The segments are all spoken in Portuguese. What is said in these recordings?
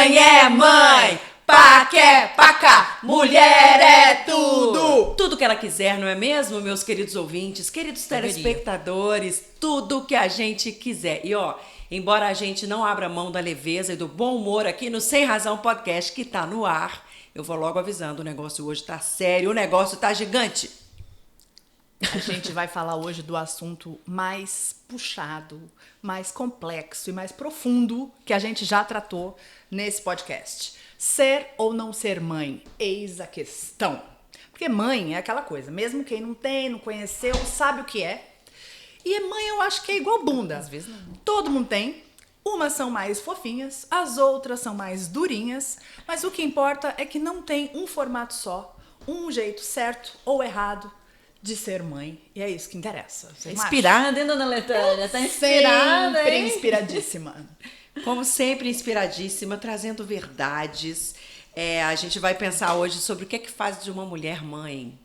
Mãe é mãe, paca é paca, mulher é tudo. Tudo que ela quiser, não é mesmo, meus queridos ouvintes, queridos telespectadores, tudo que a gente quiser. E ó, embora a gente não abra mão da leveza e do bom humor aqui no Sem Razão Podcast, que tá no ar, eu vou logo avisando, o negócio hoje tá sério, o negócio tá gigante. A gente vai falar hoje do assunto mais puxado, mais complexo e mais profundo que a gente já tratou nesse podcast. Ser ou não ser mãe? Eis a questão. Porque mãe é aquela coisa, mesmo quem não tem, não conheceu, sabe o que é. E mãe eu acho que é igual bunda. Às vezes não. Todo mundo tem. Umas são mais fofinhas, as outras são mais durinhas. Mas o que importa é que não tem um formato só, um jeito certo ou errado de ser mãe. E é isso que interessa. Inspirada, hein, dona Letânia? Tá inspirada, sempre hein? inspiradíssima. Como sempre, inspiradíssima, trazendo verdades. A gente vai pensar hoje sobre o que é que faz de uma mulher mãe.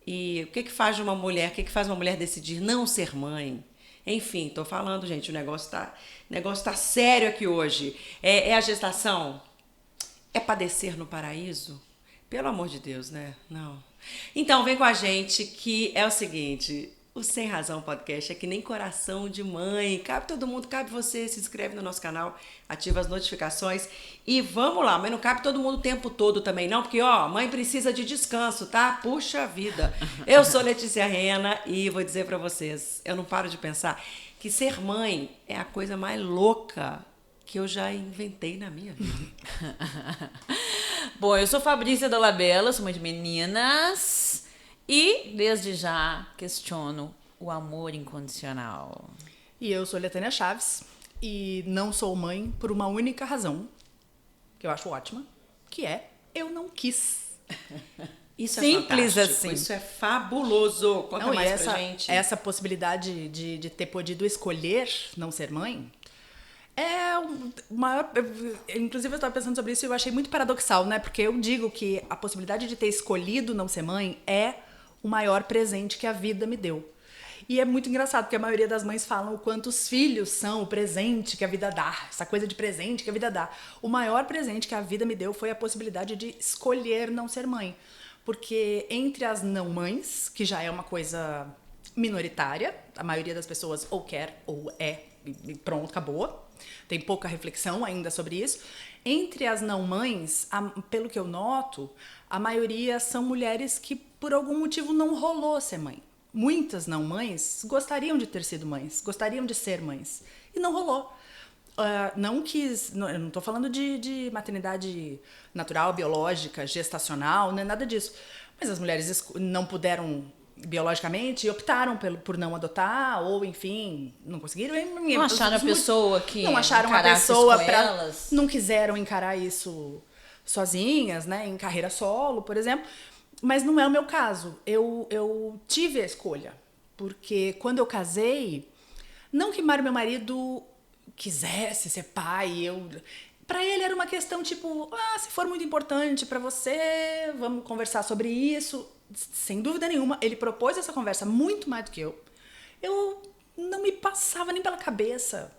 E o que é que faz de uma mulher, o que é que faz uma mulher decidir não ser mãe. Enfim, tô falando, gente, o negócio tá sério aqui hoje. É a gestação? É padecer no paraíso? Pelo amor de Deus, né? Não. Então, vem com a gente que é o seguinte, o Sem Razão Podcast é que nem coração de mãe, cabe todo mundo, cabe você, se inscreve no nosso canal, ativa as notificações e vamos lá, mas não cabe todo mundo o tempo todo também não, porque ó, mãe precisa de descanso, tá? Puxa vida. Eu sou Letícia Rena e vou dizer pra vocês, eu não paro de pensar que ser mãe é a coisa mais louca que eu já inventei na minha vida. Bom, eu sou Fabrícia Dolabella, sou mãe de meninas e desde já questiono o amor incondicional. E eu sou Letânia Chaves e não sou mãe por uma única razão, que eu acho ótima, que é eu não quis. Isso Simples é fantástico, assim. isso é fabuloso. Conta mais pra gente. Essa possibilidade de ter podido escolher não ser mãe é o maior. Inclusive, eu estava pensando sobre isso e eu achei muito paradoxal, né? Porque eu digo que a possibilidade de ter escolhido não ser mãe é o maior presente que a vida me deu. E é muito engraçado, porque a maioria das mães falam o quanto os filhos são o presente que a vida dá, essa coisa de presente que a vida dá. O maior presente que a vida me deu foi a possibilidade de escolher não ser mãe. Porque entre as não mães, que já é uma coisa minoritária, a maioria das pessoas ou quer ou é, e pronto, acabou. Tem pouca reflexão ainda sobre isso. Entre as não mães, pelo que eu noto, a maioria são mulheres que por algum motivo não rolou ser mãe. Muitas não mães gostariam de ter sido mães, gostariam de ser mães. E não rolou. Não quis, eu não estou falando de maternidade natural, biológica, gestacional, não é nada disso. Mas as mulheres não puderam biologicamente e optaram por não adotar, ou enfim, não conseguiram. Não acharam a pessoa que não acharam a encarasse pessoa com elas. não quiseram encarar isso sozinhas, né, em carreira solo, por exemplo. Mas não é o meu caso. Eu tive a escolha, porque quando eu casei, não que meu marido quisesse ser pai, para ele era uma questão tipo, se for muito importante para você, vamos conversar sobre isso. Sem dúvida nenhuma, ele propôs essa conversa muito mais do que eu. Eu não me passava nem pela cabeça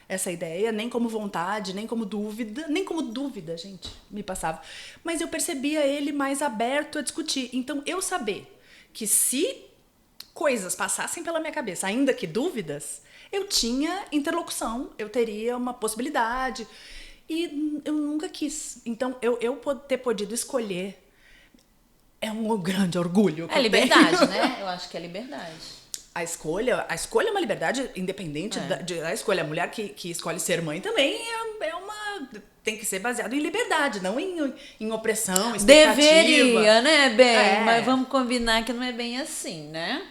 essa ideia, nem como vontade, nem como dúvida, gente, me passava. Mas eu percebia ele mais aberto a discutir. Então, eu saber que se coisas passassem pela minha cabeça, ainda que dúvidas, eu tinha interlocução, eu teria uma possibilidade. E eu nunca quis. Então, eu ter podido escolher é um grande orgulho. É liberdade, né? Eu acho que é liberdade. A escolha é uma liberdade independente da escolha. A mulher que escolhe ser mãe também tem que ser baseado em liberdade, não em opressão, expectativa. Deveria, né, bem? Mas vamos combinar que não é bem assim, né?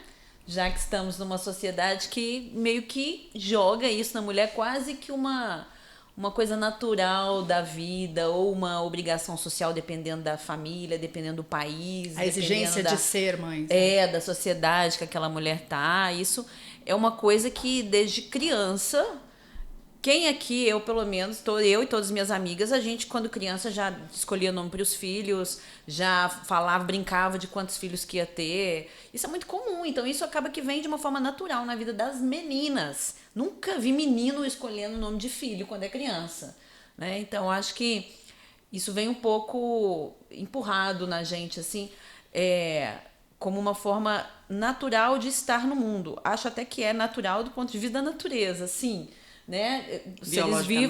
Já que estamos numa sociedade que meio que joga isso na mulher quase que uma coisa natural da vida ou uma obrigação social dependendo da família, dependendo do país. A exigência de ser mãe. Da sociedade que aquela mulher tá. Isso é uma coisa que desde criança, quem aqui, eu pelo menos, eu e todas as minhas amigas, a gente quando criança já escolhia nome para os filhos, já falava, brincava de quantos filhos que ia ter. Isso é muito comum, então isso acaba que vem de uma forma natural na vida das meninas. Nunca vi menino escolhendo o nome de filho quando é criança. né? Então, acho que isso vem um pouco empurrado na gente, assim, como uma forma natural de estar no mundo. Acho até que é natural do ponto de vista da natureza, sim, né?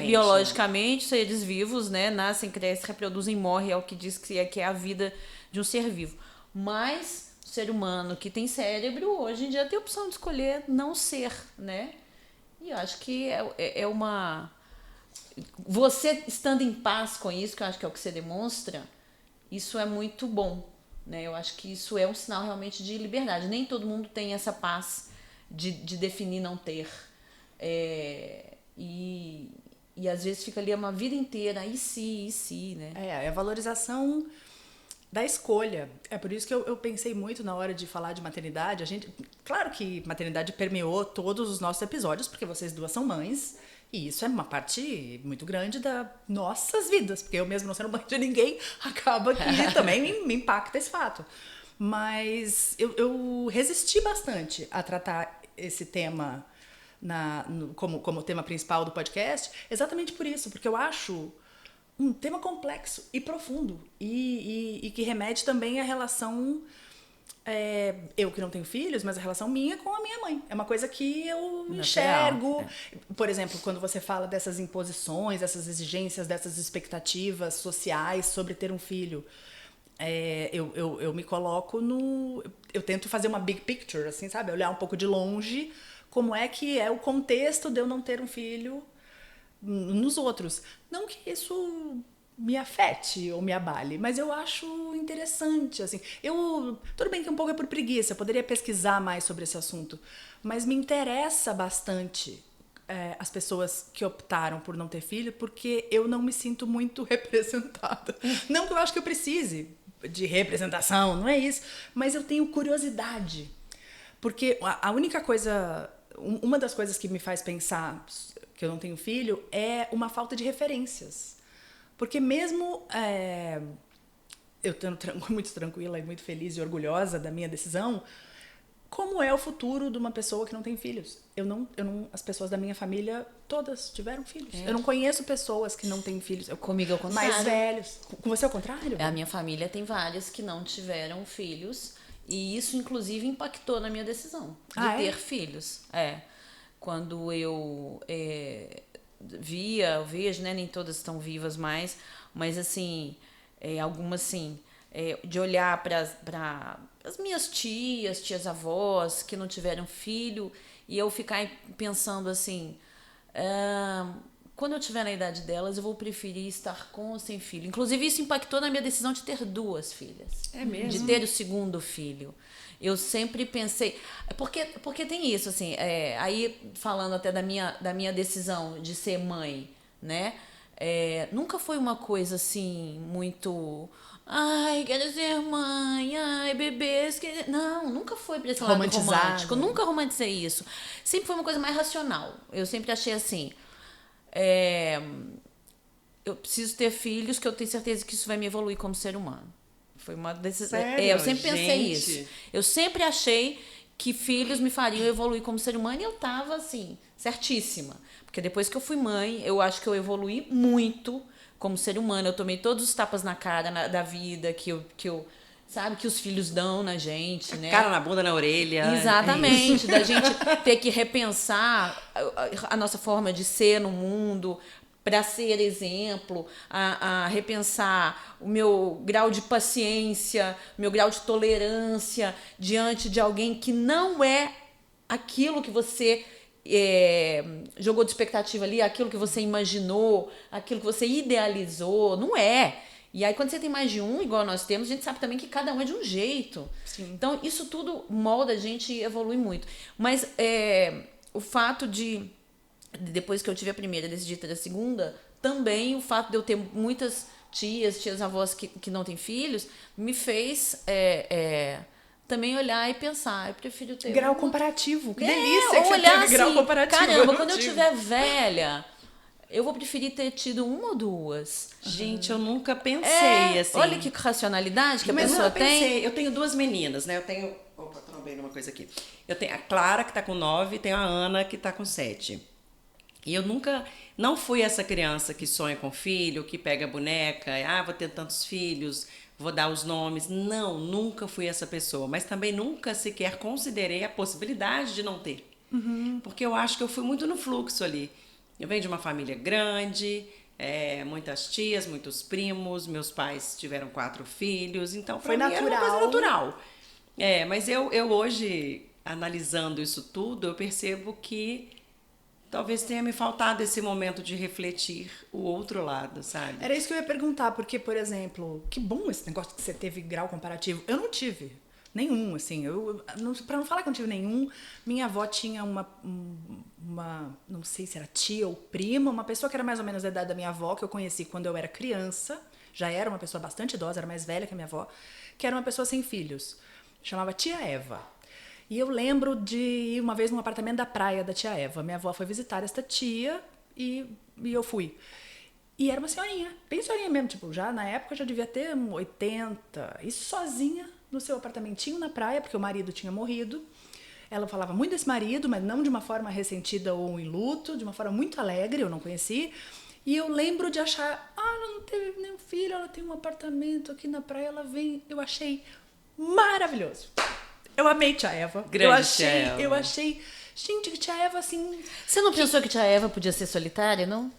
Biologicamente, seres vivos, né? Nascem, crescem, reproduzem, morrem, é o que diz que é a vida de um ser vivo. Mas o ser humano que tem cérebro, hoje em dia tem a opção de escolher não ser, né? E eu acho que é uma... Você estando em paz com isso, que eu acho que é o que você demonstra, isso é muito bom, né? Eu acho que isso é um sinal realmente de liberdade. Nem todo mundo tem essa paz de definir não ter. E às vezes fica ali uma vida inteira, e se, né? É a valorização da escolha. É por isso que eu pensei muito na hora de falar de maternidade. Claro que maternidade permeou todos os nossos episódios, porque vocês duas são mães, e isso é uma parte muito grande das nossas vidas, porque eu mesmo não sendo mãe de ninguém, acaba que também me impacta esse fato. Mas eu resisti bastante a tratar esse tema como tema principal do podcast, exatamente por isso, porque eu acho um tema complexo e profundo e que remete também à relação, eu que não tenho filhos, mas a relação minha com a minha mãe. É uma coisa que eu enxergo. Por exemplo, quando você fala dessas imposições, dessas exigências, dessas expectativas sociais sobre ter um filho, eu me coloco eu tento fazer uma big picture, assim, sabe? Olhar um pouco de longe como é que é o contexto de eu não ter um filho nos outros. Não que isso me afete ou me abale, mas eu acho interessante, assim. Tudo bem que um pouco é por preguiça, eu poderia pesquisar mais sobre esse assunto, mas me interessa bastante as pessoas que optaram por não ter filho, porque eu não me sinto muito representada. Não que eu acho que eu precise de representação, não é isso, mas eu tenho curiosidade, porque a única coisa, uma das coisas que me faz pensar que eu não tenho filho é uma falta de referências. Porque mesmo eu estando muito tranquila e muito feliz e orgulhosa da minha decisão, como é o futuro de uma pessoa que não tem filhos? As pessoas da minha família todas tiveram filhos. Eu não conheço pessoas que não têm filhos. Comigo é o contrário. Mais velhos. Com você é o contrário? A minha família tem vários que não tiveram filhos e isso inclusive impactou na minha decisão de ter filhos. Quando eu vejo, né, nem todas estão vivas mais, mas assim, algumas sim, de olhar para as minhas tias avós que não tiveram filho e eu ficar pensando assim, quando eu tiver na idade delas eu vou preferir estar com ou sem filho. Inclusive isso impactou na minha decisão de ter 2 filhas. É mesmo? De ter o segundo filho. Eu sempre pensei... Porque tem isso, assim... aí, falando até da minha decisão de ser mãe, né? Nunca foi uma coisa, assim, muito... Ai, quero ser mãe. Ai, bebês... Não, nunca foi pra esse lado romântico. Eu nunca romantizei isso. Sempre foi uma coisa mais racional. Eu sempre achei assim... eu preciso ter filhos que eu tenho certeza que isso vai me evoluir como ser humano. Foi uma decisão. Eu sempre pensei isso. Eu sempre achei que filhos me fariam evoluir como ser humano e eu tava assim, certíssima. Porque depois que eu fui mãe, eu acho que eu evoluí muito como ser humano. Eu tomei todos os tapas na cara da vida que eu sabe, que os filhos dão na gente, né? Cara na bunda, na orelha. Exatamente, da gente ter que repensar a nossa forma de ser no mundo, para ser exemplo, a repensar o meu grau de paciência, meu grau de tolerância diante de alguém que não é aquilo que você jogou de expectativa ali, aquilo que você imaginou, aquilo que você idealizou, não é. E aí quando você tem mais de um, igual nós temos, a gente sabe também que cada um é de um jeito. Sim. Então isso tudo molda a gente e evolui muito. Mas o fato de depois que eu tive a primeira e decidi ter a segunda, também o fato de eu ter muitas tias avós que não têm filhos, me fez também olhar e pensar, eu prefiro ter grau comparativo, que delícia que você olhar teve grau assim, comparativo. caramba, quando eu tiver velha, eu vou preferir ter tido 1 ou 2. Gente, eu nunca pensei assim. Olha que racionalidade que a Mas pessoa eu pensei, tem. eu tenho 2 meninas, né? Eu tenho... Opa, trombei numa coisa aqui. Eu tenho a Clara, que tá com 9, e tenho a Ana, que tá com 7. E eu nunca, não fui essa criança que sonha com filho, que pega a boneca, vou ter tantos filhos, vou dar os nomes. Não, nunca fui essa pessoa. Mas também nunca sequer considerei a possibilidade de não ter. Porque eu acho que eu fui muito no fluxo ali. Eu venho de uma família grande, muitas tias, muitos primos, meus pais tiveram 4 filhos, então Foi pra mim era uma coisa natural. natural. Mas eu hoje, analisando isso tudo, eu percebo que talvez tenha me faltado esse momento de refletir o outro lado, sabe? Era isso que eu ia perguntar, porque, por exemplo, que bom esse negócio que você teve grau comparativo. Eu não tive nenhum, assim. Pra não falar que eu não tive nenhum, minha avó tinha uma, não sei se era tia ou prima, uma pessoa que era mais ou menos da idade da minha avó, que eu conheci quando eu era criança, já era uma pessoa bastante idosa, era mais velha que a minha avó, que era uma pessoa sem filhos. Chamava Tia Eva. E eu lembro de ir uma vez num apartamento da praia da tia Eva. Minha avó foi visitar esta tia e eu fui. E era uma senhorinha, bem senhorinha mesmo. Tipo, já na época já devia ter 80. E sozinha no seu apartamentinho na praia, porque o marido tinha morrido. Ela falava muito desse marido, mas não de uma forma ressentida ou em luto, de uma forma muito alegre, eu não conheci. E eu lembro de achar, ela não teve nenhum filho, ela tem um apartamento aqui na praia, ela vem. Eu achei maravilhoso. Eu amei Tia Eva. Grande Tia Eva. Eu achei, gente, que Tia Eva, assim... Você não pensou que tia Eva podia ser solitária, não?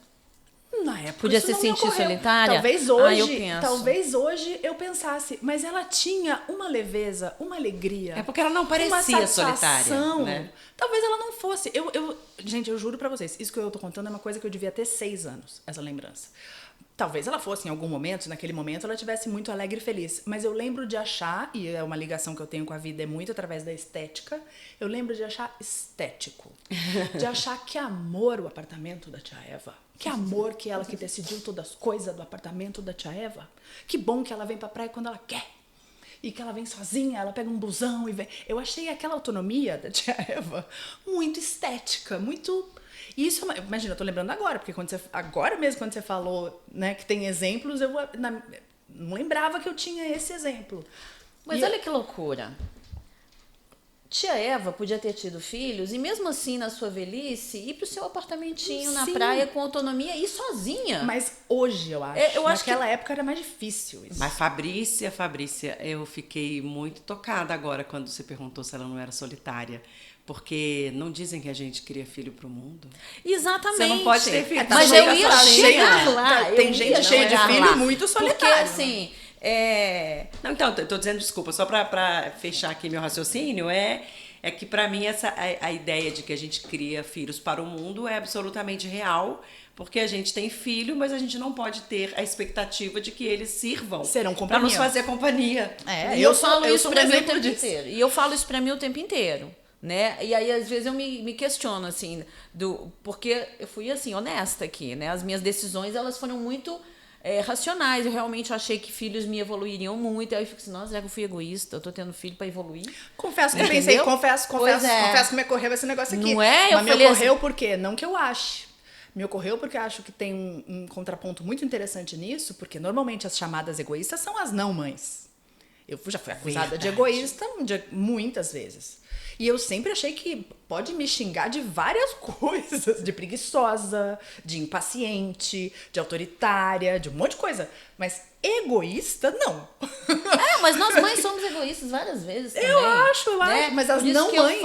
Na época Podia isso se não me sentir ocorreu. solitária? Talvez hoje eu pensasse, mas ela tinha uma leveza, uma alegria. É porque ela não parecia uma satisfação. solitária, né? Talvez ela não fosse. Gente, eu juro pra vocês, isso que eu tô contando é uma coisa que eu devia ter 6 anos, essa lembrança. Talvez ela fosse em algum momento, naquele momento, ela estivesse muito alegre e feliz. Mas eu lembro de achar, e é uma ligação que eu tenho com a vida, é muito através da estética, eu lembro de achar estético. De achar que amor o apartamento da tia Eva. Que amor que ela que decidiu todas as coisas do apartamento da tia Eva. Que bom que ela vem pra praia quando ela quer. E que ela vem sozinha, ela pega um busão e vem. Eu achei aquela autonomia da tia Eva muito estética, muito... Isso, imagina, eu tô lembrando agora, porque agora mesmo quando você falou, né, que tem exemplos, eu não lembrava que eu tinha esse exemplo. Mas olha que loucura. Tia Eva podia ter tido filhos e mesmo assim, na sua velhice, ir pro seu apartamentinho na praia com autonomia e ir sozinha. Mas hoje, eu acho. Naquela época era mais difícil isso. Mas Fabrícia, eu fiquei muito tocada agora quando você perguntou se ela não era solitária. Porque não dizem que a gente cria filho pro mundo? Exatamente. Você não pode ter filho. Mas eu ia chegar lá. Tem gente cheia de filho muito solitária. Porque assim... Não, então, eu tô dizendo desculpa, só pra fechar aqui meu raciocínio, é que pra mim a ideia de que a gente cria filhos para o mundo é absolutamente real, porque a gente tem filho, mas a gente não pode ter a expectativa de que eles sirvam para nos fazer companhia. E eu falo isso pra mim o tempo inteiro. E eu falo isso pra mim o tempo inteiro. Né? E aí, às vezes, eu me questiono, assim, porque eu fui, assim, honesta aqui, né? As minhas decisões, elas foram muito racionais. Eu realmente achei que filhos me evoluiriam muito. Aí eu fico assim, nossa, será que eu fui egoísta? Eu tô tendo filho pra evoluir? Confesso que eu pensei, confesso que me ocorreu esse negócio aqui. Não é? Mas me ocorreu por quê? Não que eu ache. Me ocorreu porque eu acho que tem um contraponto muito interessante nisso, porque normalmente as chamadas egoístas são as não-mães. Eu já fui acusada de egoísta muitas vezes. E eu sempre achei que pode me xingar de várias coisas. De preguiçosa, de impaciente, de autoritária, de um monte de coisa. Mas egoísta, não. Mas nós mães somos egoístas várias vezes também. Eu acho. Mas as não mães...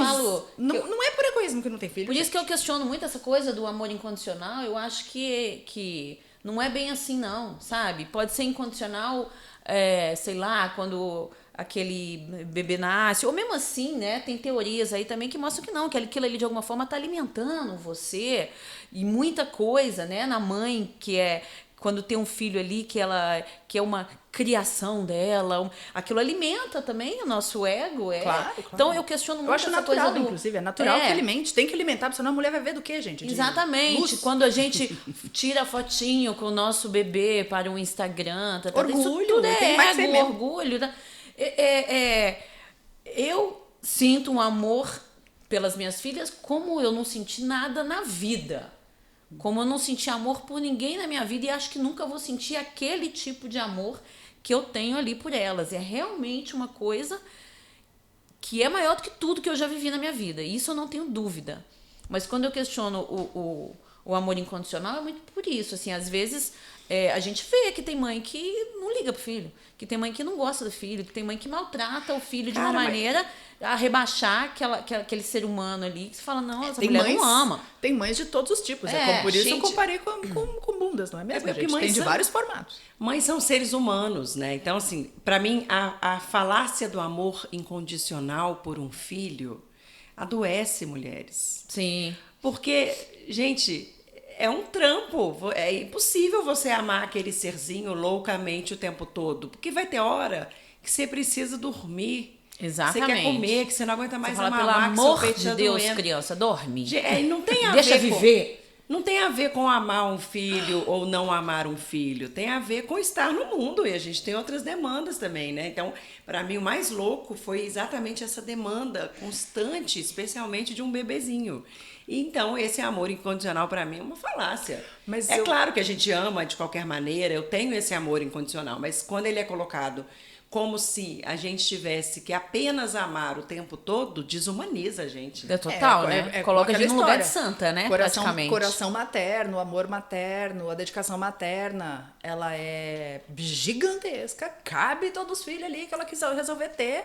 Não é por egoísmo que não tem filho. Por isso que eu questiono muito essa coisa do amor incondicional. Eu acho que não é bem assim, não, sabe? Pode ser incondicional, sei lá, quando... aquele bebê nasce, ou mesmo assim, né, tem teorias aí também que mostram que não, que aquilo ali de alguma forma tá alimentando você, e muita coisa, né, na mãe, que é quando tem um filho ali, que é uma criação dela, aquilo alimenta também o nosso ego. Claro. Então eu questiono muito essa natural, coisa do... inclusive, é natural que alimente, tem que alimentar, porque senão a mulher vai ver do quê, gente? Exatamente, luz. Quando a gente tira fotinho com o nosso bebê para o Instagram, orgulho, isso tudo tem mais que ser mesmo. Orgulho, eu sinto um amor pelas minhas filhas como eu não senti nada na vida. Como eu não senti amor por ninguém na minha vida e acho que nunca vou sentir aquele tipo de amor que eu tenho ali por elas. É realmente uma coisa que é maior do que tudo que eu já vivi na minha vida. Isso eu não tenho dúvida. Mas quando eu questiono o amor incondicional é muito por isso, assim, às vezes a gente vê que tem mãe que não liga pro filho, que tem mãe que não gosta do filho, que tem mãe que maltrata o filho de uma maneira a rebaixar aquele ser humano ali, que você fala, não, essa mulher não ama. Tem mães de todos os tipos, por isso eu comparei com bundas, não é mesmo? Porque tem de vários formatos. Mães são seres humanos, né? Então, assim, pra mim, a falácia do amor incondicional por um filho adoece mulheres. Sim. Porque, gente, é um trampo. É impossível você amar aquele serzinho loucamente o tempo todo. Porque vai ter hora que você precisa dormir. Exatamente. Você quer comer, que você não aguenta mais você fala, amar. pelo amor de Deus, criança, dorme. Não tem a Deixa ver viver. Não tem a ver com amar um filho ou não amar um filho. Tem a ver com estar no mundo. E a gente tem outras demandas também, né? Então, para mim, o mais louco foi exatamente essa demanda constante, especialmente de um bebezinho. E, então, esse amor incondicional, para mim, é uma falácia. Mas claro que a gente ama de qualquer maneira. Eu tenho esse amor incondicional. Mas quando ele é colocado como se a gente tivesse que apenas amar o tempo todo, desumaniza a gente. É total, né? Coloca a gente no lugar de santa, né? Praticamente. Coração materno, amor materno, a dedicação materna, ela é gigantesca. Cabe todos os filhos ali que ela quiser resolver ter,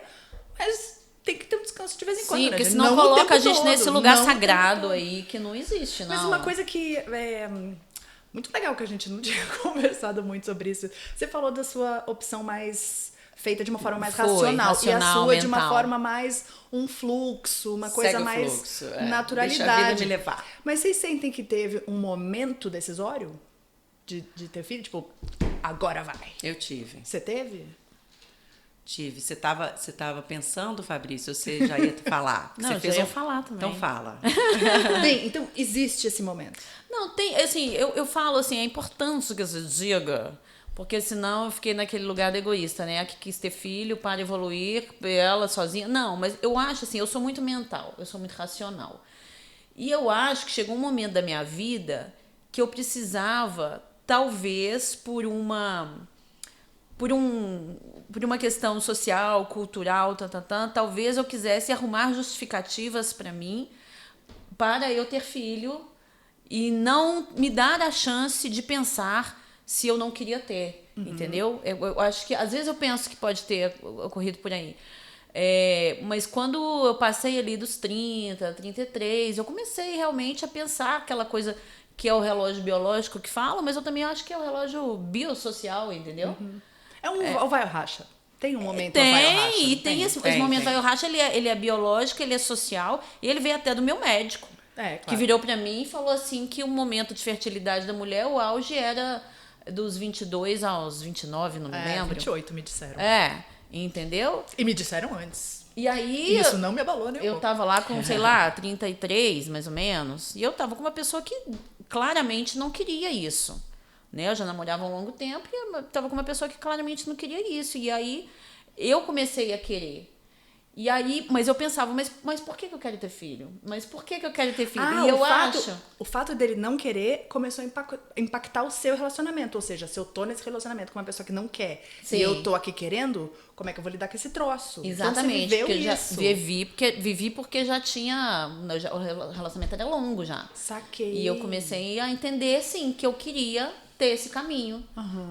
mas tem que ter um descanso de vez em quando. Sim, porque senão coloca a gente nesse lugar sagrado aí que não existe, não. Mas uma coisa que muito legal que a gente não tinha conversado muito sobre isso. Você falou da sua opção mais feita de uma forma mais racional e a sua mental. De uma forma mais um fluxo, uma coisa Segue mais fluxo, naturalidade. Deixa a vida me levar. Mas vocês sentem que teve um momento decisório de ter filho? Tipo, agora vai. Eu tive. Você teve? Tive. Você tava pensando, Fabrício? Você já ia falar? Não, você já ia falar também. Então fala. Bem, então existe esse momento. Não, tem, assim, eu falo assim, é importante que você diga, porque senão eu fiquei naquele lugar egoísta, né? A que quis ter filho para evoluir, ela sozinha. Não, mas eu acho assim, eu sou muito mental, eu sou muito racional. E eu acho que chegou um momento da minha vida que eu precisava, talvez por uma questão social, cultural, talvez eu quisesse arrumar justificativas para mim, para eu ter filho e não me dar a chance de pensar se eu não queria ter, entendeu? Eu acho que, às vezes eu penso que pode ter ocorrido por aí. Mas quando eu passei ali dos 30, 33, eu comecei realmente a pensar aquela coisa que é o relógio biológico que fala, mas eu também acho que é o relógio biosocial, entendeu? O vai ou racha. Tem um momento tem, vai ou racha. E tem esse momento vai ou racha, ele é biológico, ele é social, e ele veio até do meu médico, claro. Que virou pra mim e falou assim que o momento de fertilidade da mulher, o auge era dos 22 aos 29, não me lembro. 28 me disseram. Entendeu? E me disseram antes. E aí... Isso não me abalou, né? Eu tava lá com, sei lá, 33, mais ou menos, e eu tava com uma pessoa que claramente não queria isso. Né? Eu já namorava há um longo tempo e eu tava com uma pessoa que claramente não queria isso. E aí eu comecei a querer. E aí, mas eu pensava, mas por que eu quero ter filho? Mas por que eu quero ter filho? E eu acho... O fato dele não querer começou a impactar o seu relacionamento. Ou seja, se eu tô nesse relacionamento com uma pessoa que não quer e eu tô aqui querendo, como é que eu vou lidar com esse troço? Exatamente. Então, você viveu isso. Vivi porque já tinha... O relacionamento era longo já. Saquei. E eu comecei a entender, sim, que eu queria ter esse caminho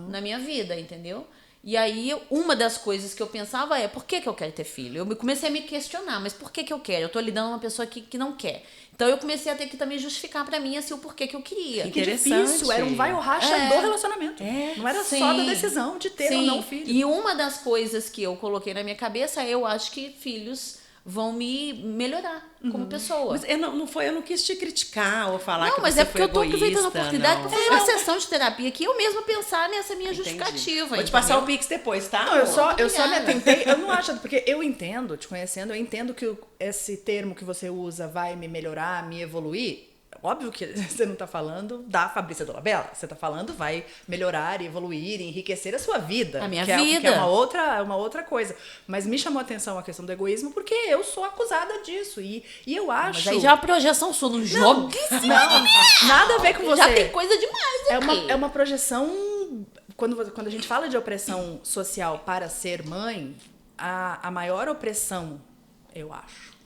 na minha vida, entendeu? E aí, uma das coisas que eu pensava é, por que eu quero ter filho? Eu comecei a me questionar, mas por que eu quero? Eu tô lidando com uma pessoa que não quer. Então, eu comecei a ter que também justificar pra mim, assim, o porquê que eu queria. Que difícil, era um vai ou racha do relacionamento. Não era só da decisão de ter ou não filho. E uma das coisas que eu coloquei na minha cabeça é, eu acho que filhos vão me melhorar como pessoa. Mas eu não quis te criticar ou falar que você foi egoísta. Não, mas é porque eu tô aproveitando a oportunidade para fazer uma sessão de terapia aqui, eu mesma pensar nessa minha justificativa. Vou te passar o Pix depois, tá? Não, eu só me atentei, eu não acho, porque eu entendo, te conhecendo, eu entendo que esse termo que você usa vai me melhorar, me evoluir. Óbvio que você não está falando da Fabrícia Dolabella, você está falando vai melhorar, evoluir, enriquecer a sua vida. A minha vida. Que é uma outra coisa. Mas me chamou a atenção a questão do egoísmo, porque eu sou acusada disso. E eu acho... Mas aí já é uma projeção sua, não joga em cima não, nada a ver com você. Já tem coisa demais aqui. É uma projeção... Quando a gente fala de opressão social para ser mãe, a maior opressão, eu acho,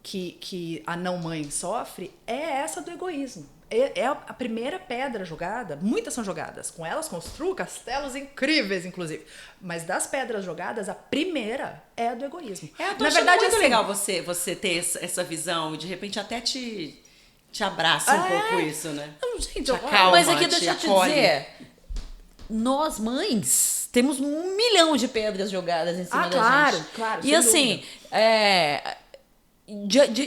que a não mãe sofre é essa do egoísmo. é a primeira pedra jogada, muitas são jogadas, com elas construo castelos incríveis, inclusive, mas das pedras jogadas, a primeira é a do egoísmo. Na verdade, é muito legal você ter essa visão e de repente até te abraça um pouco isso, né? Não, gente, Te acalma, Mas aqui deixa eu te acolhe. dizer, nós mães temos 1 milhão de pedras jogadas em cima da claro, gente. claro, E sem assim, dúvida.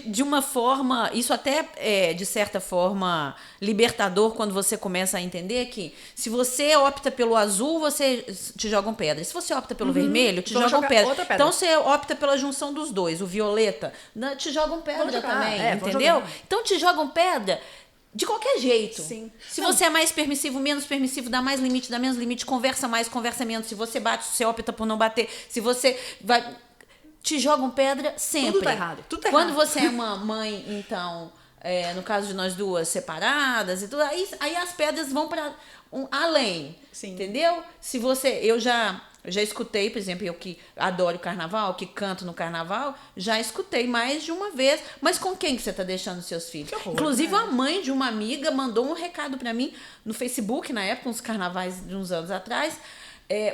de uma forma, isso até é, de certa forma, libertador quando você começa a entender que se você opta pelo azul, você te jogam pedra. Se você opta pelo vermelho, te Vão jogam jogar pedra. outra pedra. Então você opta pela junção dos dois, o violeta, te jogam pedra Vão jogar, também, vão entendeu? jogar. Então te jogam pedra de qualquer jeito. Sim. Se você é mais permissivo, menos permissivo, dá mais limite, dá menos limite, conversa mais, conversa menos. Se você bate, você opta por não bater. Se você vai... Te jogam pedra sempre. Tudo tá errado, tudo tá Quando errado. você é uma mãe, então, no caso de nós duas separadas e tudo, aí as pedras vão para além. Sim. Entendeu? Se você... Eu já escutei, por exemplo, eu que adoro carnaval, que canto no carnaval, já escutei mais de uma vez. Mas com quem que você tá deixando seus filhos? Que horror, Inclusive, né? a mãe de uma amiga mandou um recado para mim no Facebook, na época, uns carnavais de uns anos atrás.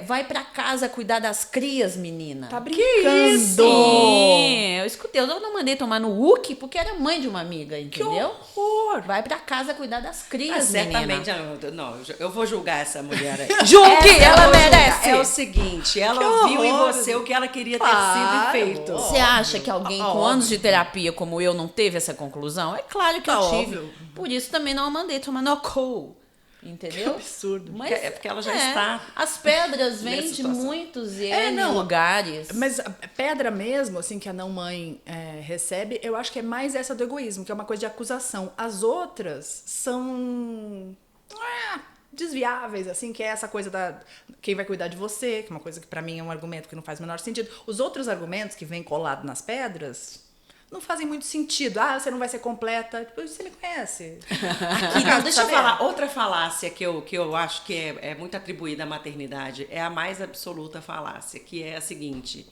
Vai pra casa cuidar das crias, menina. Tá brincando? Sim, eu escutei. Eu não mandei tomar no Uki porque era mãe de uma amiga, Que entendeu? horror! Vai pra casa cuidar das crias, Certamente, menina. não, eu vou julgar essa mulher aí. Julgue, Essa eu ela vou julgar. merece. É o seguinte, ela Que viu em horror. você o que ela queria ter Claro. sido e feito. Você acha que alguém com Óbvio. anos de terapia como eu não teve essa conclusão? É claro que eu tive. Óbvio. Por isso também não a mandei tomar no cu. Entendeu? Que absurdo. Mas, É porque ela já está As pedras vêm nessa de situação. muitos não. lugares. Mas a pedra mesmo, assim, que a não-mãe recebe, eu acho que é mais essa do egoísmo, que é uma coisa de acusação. As outras são desviáveis, assim, que é essa coisa da quem vai cuidar de você, que é uma coisa que pra mim é um argumento que não faz o menor sentido. Os outros argumentos que vêm colado nas pedras não fazem muito sentido. Você não vai ser completa. Tipo, você me conhece. Não, deixa eu Saber? falar, outra falácia que eu acho que é muito atribuída à maternidade é a mais absoluta falácia, que é a seguinte: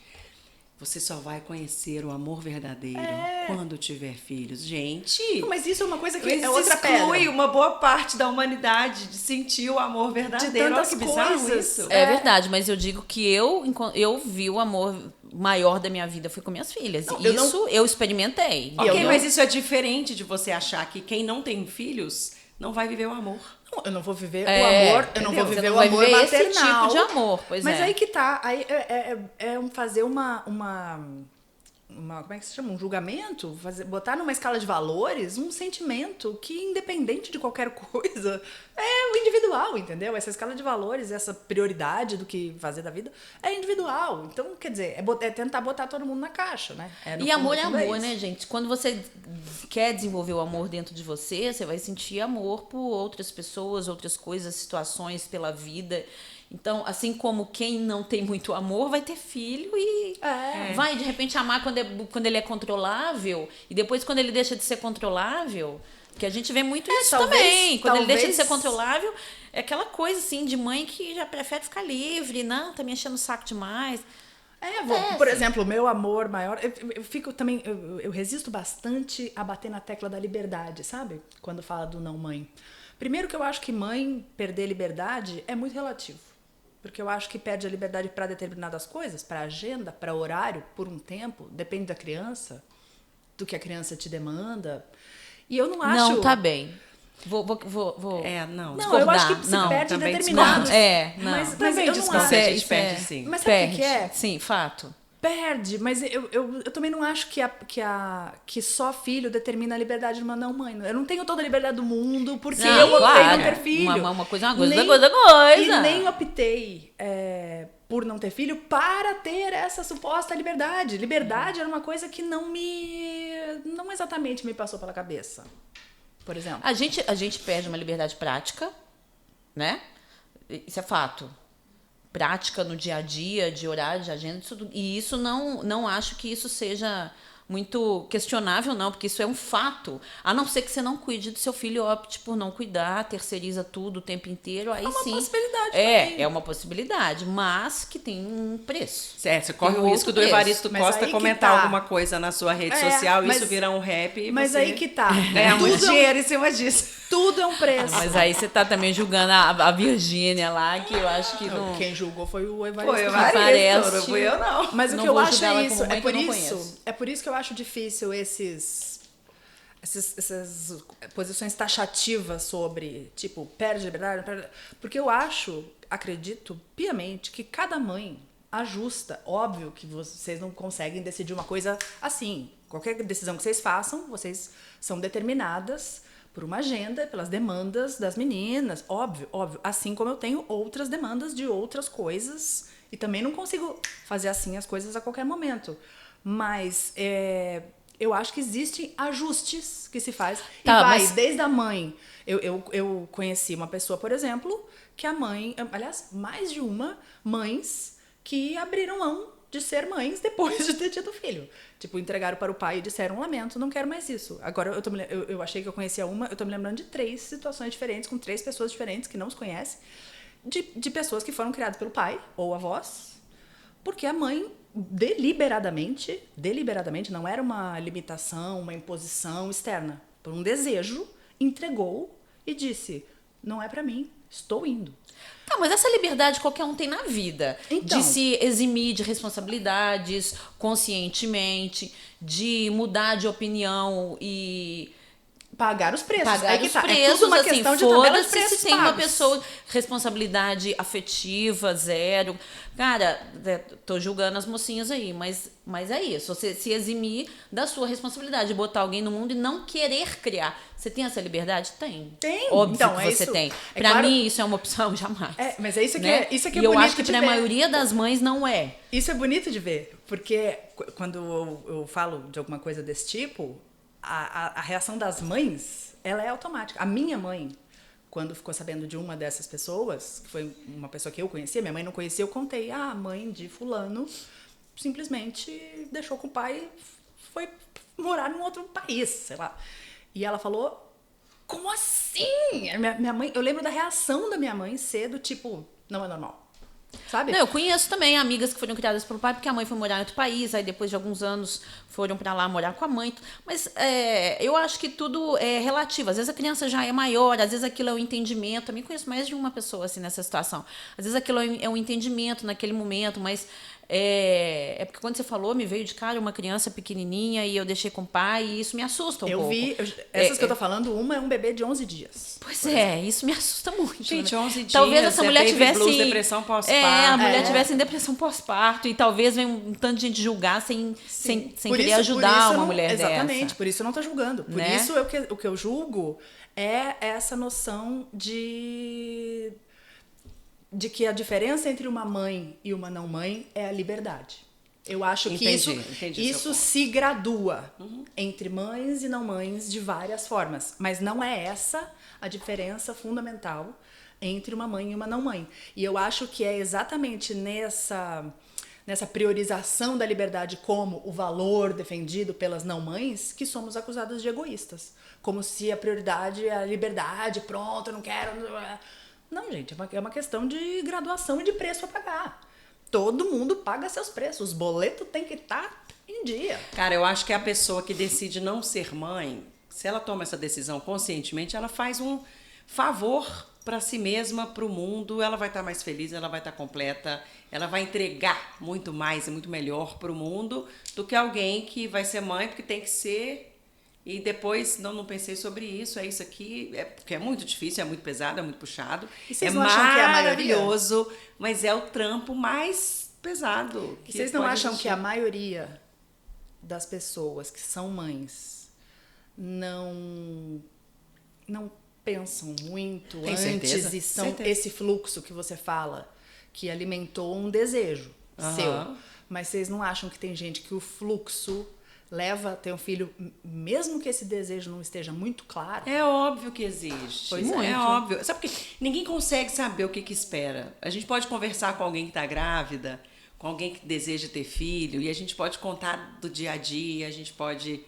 você só vai conhecer o amor verdadeiro quando tiver filhos. Gente, Não, mas isso é uma coisa que isso é outra exclui pedra. uma boa parte da humanidade de sentir o amor verdadeiro. Olha tantas que bizarro coisas. isso. É verdade, mas eu digo que eu vi o amor maior da minha vida foi com minhas filhas. Não, Isso eu experimentei. Ok, eu mas isso é diferente de você achar que quem não tem filhos não vai viver o amor. Não, eu não vou viver É, o amor, eu entendeu? não vou Você viver não o vai amor viver esse maternal. tipo de amor, pois mas é. aí que tá, aí fazer uma como é que se chama? Um julgamento, botar numa escala de valores um sentimento que, independente de qualquer coisa, é o individual, entendeu? Essa escala de valores, essa prioridade do que fazer da vida é individual. Então, quer dizer, é tentar botar todo mundo na caixa, né? No E fundo, amor é no fundo amor, isso. né, gente? Quando você quer desenvolver o amor dentro de você, você vai sentir amor por outras pessoas, outras coisas, situações, pela vida. Então, assim como quem não tem muito amor vai ter filho e vai, de repente, amar quando ele é controlável. E depois, quando ele deixa de ser controlável, que a gente vê muito isso talvez- também. Quando ele deixa de ser talvez- controlável, é aquela coisa, assim, de mãe que já prefere ficar livre. Não, tá me enchendo o saco demais. Por exemplo, o meu amor maior. Eu fico também. Eu resisto bastante a bater na tecla da liberdade, sabe? Quando fala do não mãe. Primeiro, que eu acho que mãe perder liberdade é muito relativo. Porque eu acho que perde a liberdade para determinadas coisas, para agenda, para horário, por um tempo. Depende da criança, do que a criança te demanda. E eu não acho. Não, tá bem. Vou. Não. Não, eu acho que se Não, perde também determinados. Não. Mas Também eu não discordo, acho. a gente perde sim. Mas sabe o que que é? Sim, fato. Perde, mas eu também não acho que só filho determina a liberdade de uma não mãe. Eu não tenho toda a liberdade do mundo porque Não, eu optei claro. não ter filho. Uma coisa é uma coisa, Nem- outra coisa. E nem optei por não ter filho para ter essa suposta liberdade. Liberdade era uma coisa que não exatamente me passou pela cabeça, por exemplo. A gente perde uma liberdade prática, né? Isso é fato. Prática no dia a dia, de horário, de agenda, e isso não acho que isso seja muito questionável, não, porque isso é um fato. A não ser que você não cuide do seu filho, opte por não cuidar, terceiriza tudo o tempo inteiro, aí É uma sim. possibilidade também. É uma possibilidade, mas que tem um preço. Você corre Tem o risco outro do preço. Evaristo Mas Costa aí que comentar tá. alguma coisa na sua rede É, social, mas- isso virar um rap e Mas você aí que tá. ganhar muito Tudo é um- dinheiro em cima disso. Tudo é um preço. Mas aí você tá também julgando a Virgínia lá, que eu acho que não... Quem julgou foi o Evaristo. Foi, Evaristo, Evaristo, não não fui eu, não. Mas o Não que eu vou acho julgar é ela isso. como mãe É que eu por não isso. conheço. É por isso que eu acho difícil essas posições taxativas sobre, tipo, perde liberdade, perde... Porque eu acredito piamente que cada mãe ajusta. Óbvio que vocês não conseguem decidir uma coisa assim. Qualquer decisão que vocês façam, vocês são determinadas por uma agenda, pelas demandas das meninas. Óbvio, óbvio. Assim como eu tenho outras demandas de outras coisas e também não consigo fazer assim as coisas a qualquer momento. Mas eu acho que existem ajustes que se faz. Tá, e vai mas- desde a mãe. Eu conheci uma pessoa, por exemplo, que a mãe... Aliás, mais de uma mães que abriram mão de ser mães depois de ter tido filho. Tipo, entregaram para o pai e disseram, lamento, não quero mais isso. Agora, eu achei que eu conhecia uma, eu tô me lembrando de 3 situações diferentes, com 3 pessoas diferentes que não se conhecem, de pessoas que foram criadas pelo pai ou avós, porque a mãe deliberadamente, não era uma limitação, uma imposição externa, por um desejo, entregou e disse, não é para mim, estou indo. Tá, mas essa liberdade qualquer um tem na vida. Então. De se eximir de responsabilidades conscientemente, de mudar de opinião e Pagar os preços. pagar Aí que os tá. preços, É tudo uma assim, questão de tabela de foda-se preços se tem uma pagos. pessoa, responsabilidade afetiva, 0. Cara, tô julgando as mocinhas aí, mas é isso, você se eximir da sua responsabilidade, botar alguém no mundo e não querer criar. Você tem essa liberdade? Tem. Tem. Óbvio Então, que é você isso. tem. É Pra claro- mim, isso é uma opção, jamais. Mas é isso que né? isso é E eu bonito acho que de pra ver. maioria das mães não é. Isso é bonito de ver, porque quando eu falo de alguma coisa desse tipo, a reação das mães, ela é automática. A minha mãe, quando ficou sabendo de uma dessas pessoas, que foi uma pessoa que eu conhecia, minha mãe não conhecia, eu contei, a mãe de fulano simplesmente deixou com o pai e foi morar num outro país, sei lá. E ela falou, como assim? Minha mãe, eu lembro da reação da minha mãe cedo, tipo, não é normal. Sabe? Não, eu conheço também amigas que foram criadas pelo pai porque a mãe foi morar em outro país, aí depois de alguns anos foram pra lá morar com a mãe. Mas eu acho que tudo é relativo. Às vezes a criança já é maior, às vezes aquilo é um entendimento. Também conheço mais de uma pessoa assim nessa situação. Às vezes aquilo é um entendimento naquele momento, mas é porque quando você falou, me veio de cara uma criança pequenininha e eu deixei com o pai e isso me assusta um pouco. Eu vi, essas que eu tô falando, uma é um bebê de 11 dias. Pois é, isso me assusta muito. Gente, né? 11 dias, Talvez essa mulher baby tivesse blues, depressão pós-parto. a mulher tivesse em depressão pós-parto e talvez venha um tanto de gente julgar sem Por querer isso- ajudar por isso eu uma não- mulher exatamente, dessa. por isso eu não tô julgando. Por Né? isso o que eu julgo é essa noção de que a diferença entre uma mãe e uma não mãe é a liberdade. Eu acho que Entendi isso seu ponto. se gradua entre mães e não mães de várias formas, mas não é essa a diferença fundamental entre uma mãe e uma não mãe. E eu acho que é exatamente nessa priorização da liberdade como o valor defendido pelas não mães que somos acusadas de egoístas. Como se a prioridade é a liberdade, pronto, eu não quero... Não, gente, é uma questão de graduação e de preço a pagar. Todo mundo paga seus preços, os boletos têm que estar em dia. Cara, eu acho que a pessoa que decide não ser mãe, se ela toma essa decisão conscientemente, ela faz um favor para si mesma, para o mundo, ela vai estar mais feliz, ela vai estar completa, ela vai entregar muito mais e muito melhor para o mundo do que alguém que vai ser mãe porque tem que ser e depois, não pensei sobre isso, é isso aqui, porque é muito difícil, é muito pesado, é muito puxado, E vocês é não acham que é a maioria? maravilhoso, mas é o trampo mais pesado. E que vocês não pode acham existir. que a maioria das pessoas que são mães não pensam muito Tem antes certeza? e são Certeza. esse fluxo que você fala que alimentou um desejo seu? Mas vocês não acham que tem gente que o fluxo leva a ter um filho, mesmo que esse desejo não esteja muito claro? É óbvio que existe. Pois é. é. Óbvio. Sabe porque ninguém consegue saber o que espera. A gente pode conversar com alguém que está grávida, com alguém que deseja ter filho, e a gente pode contar do dia a dia, a gente pode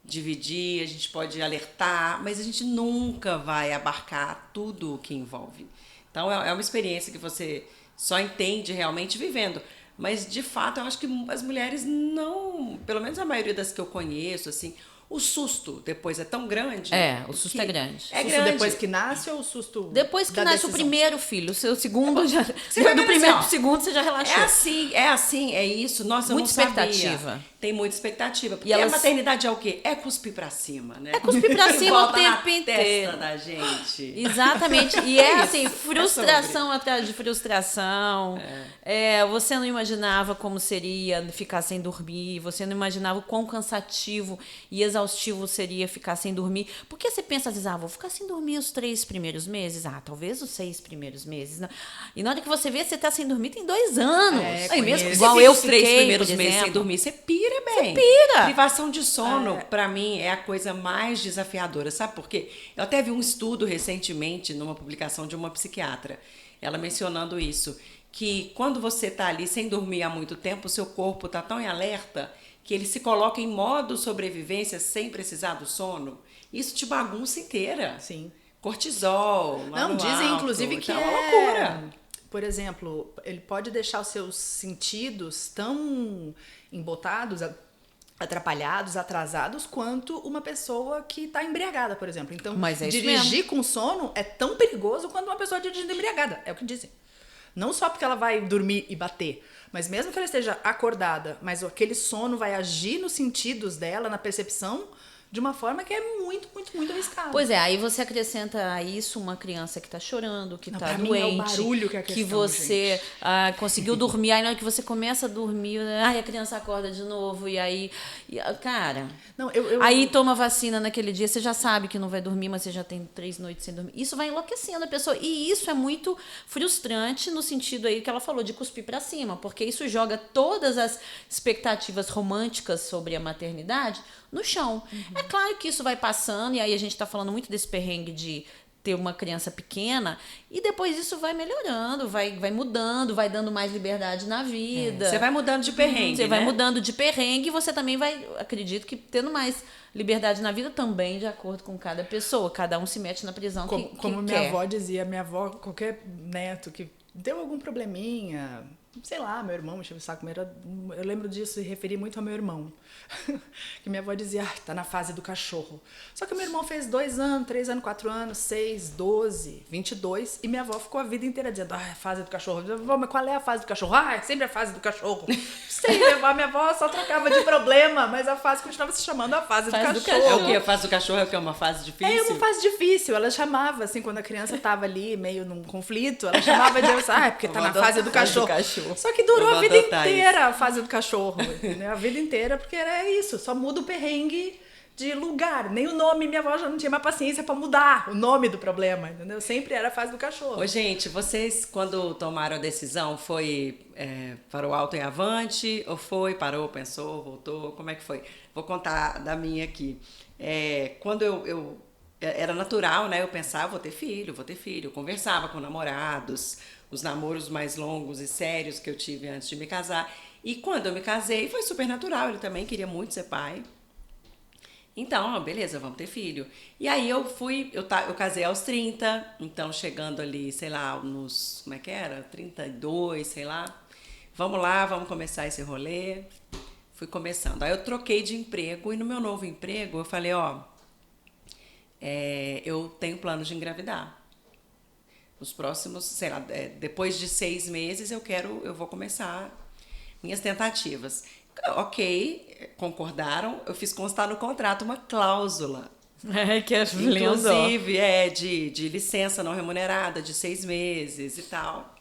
dividir, a gente pode alertar, mas a gente nunca vai abarcar tudo o que envolve. Então, é uma experiência que você só entende realmente vivendo. Mas, de fato, eu acho que as mulheres não, pelo menos a maioria das que eu conheço, assim, o susto depois é tão grande. O susto é grande. É Susto grande. depois que nasce ou o susto Depois que da nasce decisão? o primeiro filho, o seu segundo já. Você vai Do vendo primeiro assim, pro segundo você já relaxou. É assim, é isso. Nossa, eu Muita não sabia. expectativa. Tem muita expectativa. Porque E a elas- maternidade é o quê? É cuspir pra cima, né? É cuspir pra Que cima o volta na tempo inteiro. testa da gente. Exatamente. E É é isso, assim, é frustração atrás de frustração. Você não imaginava como seria ficar sem dormir, você não imaginava o quão cansativo e exaustivo seria ficar sem dormir. Porque você pensa, às vezes, vou ficar sem dormir os 3 primeiros meses? Talvez os 6 primeiros meses. Não. E na hora que você vê, você tá sem dormir tem 2 anos. Aí mesmo que Igual você fique eu os 3 fiquei, primeiros por meses sem exemplo. dormir, você pira bem. Você pira. Privação de sono, pra mim, é a coisa mais desafiadora. Sabe por quê? Eu até vi um estudo recentemente numa publicação de uma psiquiatra, ela mencionando isso, que quando você tá ali sem dormir há muito tempo, o seu corpo tá tão em alerta que ele se coloca em modo sobrevivência sem precisar do sono. Isso te bagunça inteira. Sim. Cortisol, lá Não, no dizem alto, inclusive que então é uma loucura. Por exemplo, ele pode deixar os seus sentidos tão embotados, atrapalhados, atrasados, quanto uma pessoa que está embriagada, por exemplo. Então, Mas é isso dirigir com sono é tão perigoso quanto uma pessoa dirigindo embriagada. É o que dizem. Não só porque ela vai dormir e bater, mas mesmo que ela esteja acordada, mas aquele sono vai agir nos sentidos dela, na percepção, de uma forma que é muito, muito, muito arriscada. Pois é, aí você acrescenta a isso uma criança que tá chorando, que Não, tá pra mim doente, é o barulho que é a questão, você conseguiu dormir, aí na hora que você começa a dormir, a criança acorda de novo, e aí, cara, Não, aí toma vacina naquele dia, você já sabe que não vai dormir, mas você já tem 3 noites sem dormir. Isso vai enlouquecendo a pessoa, e isso é muito frustrante no sentido aí que ela falou, de cuspir pra cima, porque isso joga todas as expectativas românticas sobre a maternidade no chão. É claro que isso vai passando, e aí a gente tá falando muito desse perrengue de ter uma criança pequena, e depois isso vai melhorando, vai mudando, vai dando mais liberdade na vida. Você vai mudando de perrengue, Você vai né? mudando de perrengue, e você também vai, acredito que tendo mais liberdade na vida também, de acordo com cada pessoa. Cada um se mete na prisão que como que minha quer. avó dizia, minha avó, qualquer neto que deu algum probleminha, sei lá, meu irmão me encheu o saco, eu lembro disso e referi muito ao meu irmão. Que minha avó dizia, tá na fase do cachorro. Só que meu irmão fez 2 anos, 3 anos, 4 anos, 6, 12, 22, e minha avó ficou a vida inteira dizendo, é a fase do cachorro. Vó, mas qual é a fase do cachorro? É sempre a fase do cachorro. Sei, minha avó só trocava de problema, mas a fase continuava se chamando a fase do cachorro. É o que? A fase do cachorro é o que? É uma fase difícil? É uma fase difícil. Ela chamava, assim, quando a criança tava ali, meio num conflito, ela chamava de, é porque tá na fase do cachorro. Só que durou a vida inteira a fase do cachorro, entendeu? A vida inteira, porque era isso, só muda o perrengue de lugar. Nem o nome, minha avó já não tinha mais paciência pra mudar o nome do problema, entendeu? Sempre era a fase do cachorro. Ô, gente, vocês, quando tomaram a decisão, foi para o alto e avante? Ou parou, pensou, voltou? Como é que foi? Vou contar da minha aqui. Quando eu era natural, né? Eu pensava, vou ter filho. Eu conversava com namorados, os namoros mais longos e sérios que eu tive antes de me casar. E quando eu me casei, foi super natural. Ele também queria muito ser pai. Então, beleza, vamos ter filho. E aí eu casei aos 30, então chegando ali, sei lá, nos, como é que era? 32, sei lá. Vamos lá, vamos começar esse rolê. Fui começando. Aí eu troquei de emprego e no meu novo emprego eu falei, eu tenho planos de engravidar. Os próximos, sei lá, depois de 6 meses eu vou começar minhas tentativas. Ok, concordaram, eu fiz constar no contrato uma cláusula. Que é lindo. Inclusive, de licença não remunerada, de 6 meses e tal.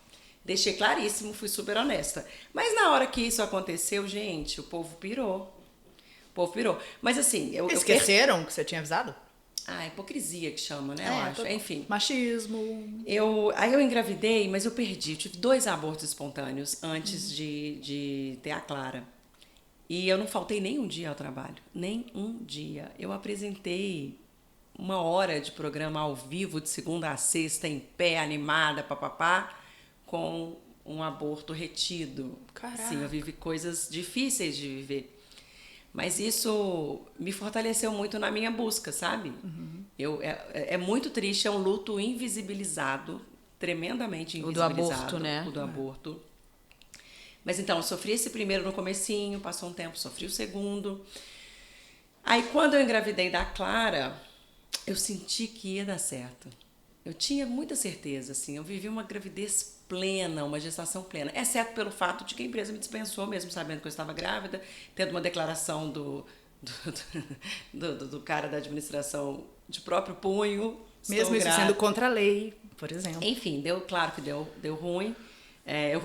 Deixei claríssimo, fui super honesta. Mas na hora que isso aconteceu, gente, o povo pirou. Mas assim, Esqueceram que você tinha avisado? Hipocrisia que chama, né? Eu acho. Enfim. Machismo. Aí eu engravidei, mas eu perdi. Eu tive 2 abortos espontâneos antes de ter a Clara. E eu não faltei nem um dia ao trabalho. Nem um dia. Eu apresentei 1 hora de programa ao vivo, de segunda a sexta, em pé, animada, papapá, com um aborto retido. Caraca. Sim, eu vivi coisas difíceis de viver. Mas isso me fortaleceu muito na minha busca, sabe? É muito triste, é um luto invisibilizado, tremendamente O do invisibilizado. aborto, né? O do aborto. Mas então, eu sofri esse primeiro no comecinho, passou um tempo, sofri o segundo. Aí, quando eu engravidei da Clara, eu senti que ia dar certo. Eu tinha muita certeza, assim, eu vivi uma gravidez plena, uma gestação plena, exceto pelo fato de que a empresa me dispensou, mesmo sabendo que eu estava grávida, tendo uma declaração do cara da administração de próprio punho. Mesmo isso sendo contra a lei, por exemplo. Enfim, claro que deu ruim.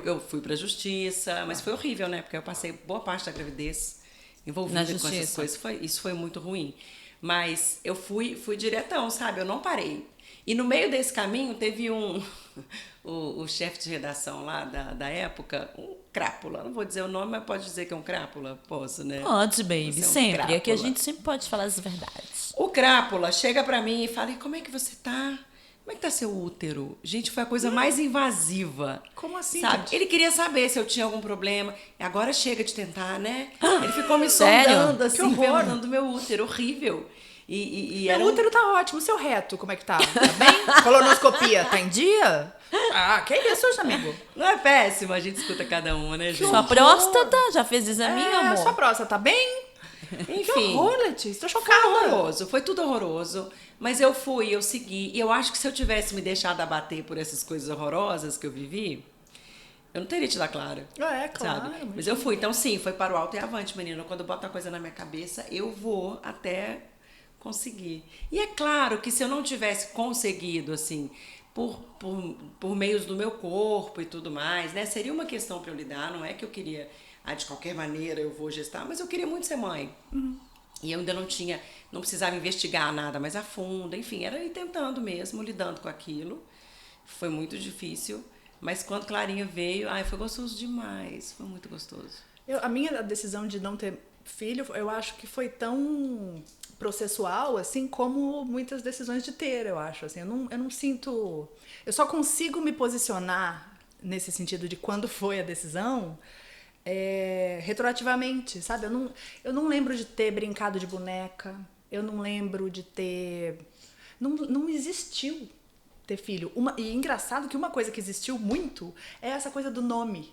Eu fui para a justiça, mas foi horrível, né? Porque eu passei boa parte da gravidez envolvida com essas coisas. Isso foi muito ruim. Mas eu fui diretão, sabe? Eu não parei. E no meio desse caminho teve o chefe de redação lá da época, um crápula. Não vou dizer o nome, mas pode dizer que é um crápula? Posso, né? Pode, baby, Você é um sempre. crápula. Aqui a gente sempre pode falar as verdades. O crápula chega pra mim e fala: e como é que você tá? Como é que tá seu útero? Gente, foi a coisa mais invasiva. Como assim, Sabe? gente? Ele queria saber se eu tinha algum problema. Agora chega de tentar, né? Ele ficou me Sério? sondando, assim, Que horror. perguntando do meu útero. Horrível. E Meu era útero tá ótimo, seu reto, como é que tá? Tá bem? Colonoscopia, tá em dia? Ah, que isso, amigo? Não é péssimo, a gente escuta cada uma, né, gente? Sua próstata já fez exame, amor? Sua próstata tá bem? Enfim. Que horror, Letícia, tô Foi chocada. horroroso, foi tudo horroroso. Mas eu segui. E eu acho que se eu tivesse me deixado abater por essas coisas horrorosas que eu vivi, eu não teria te dado Clara. É, claro. Sabe? Mas eu fui. Então, sim, foi para o alto e avante, menina. Quando eu boto a coisa na minha cabeça, eu vou até conseguir. E é claro que se eu não tivesse conseguido, assim, por meios do meu corpo e tudo mais, né? Seria uma questão para eu lidar. Não é que eu queria, de qualquer maneira eu vou gestar, mas eu queria muito ser mãe. E eu ainda não precisava investigar nada mais a fundo, enfim, era ir tentando mesmo, lidando com aquilo. Foi muito difícil, mas quando Clarinha veio, foi gostoso demais, foi muito gostoso. A minha decisão de não ter filho, eu acho que foi tão processual, assim, como muitas decisões de ter, eu acho. Assim, eu não sinto... Eu só consigo me posicionar nesse sentido de quando foi a decisão... retroativamente, sabe? Eu não lembro de ter brincado de boneca, eu não lembro de ter... Não existiu ter filho. E engraçado que uma coisa que existiu muito é essa coisa do nome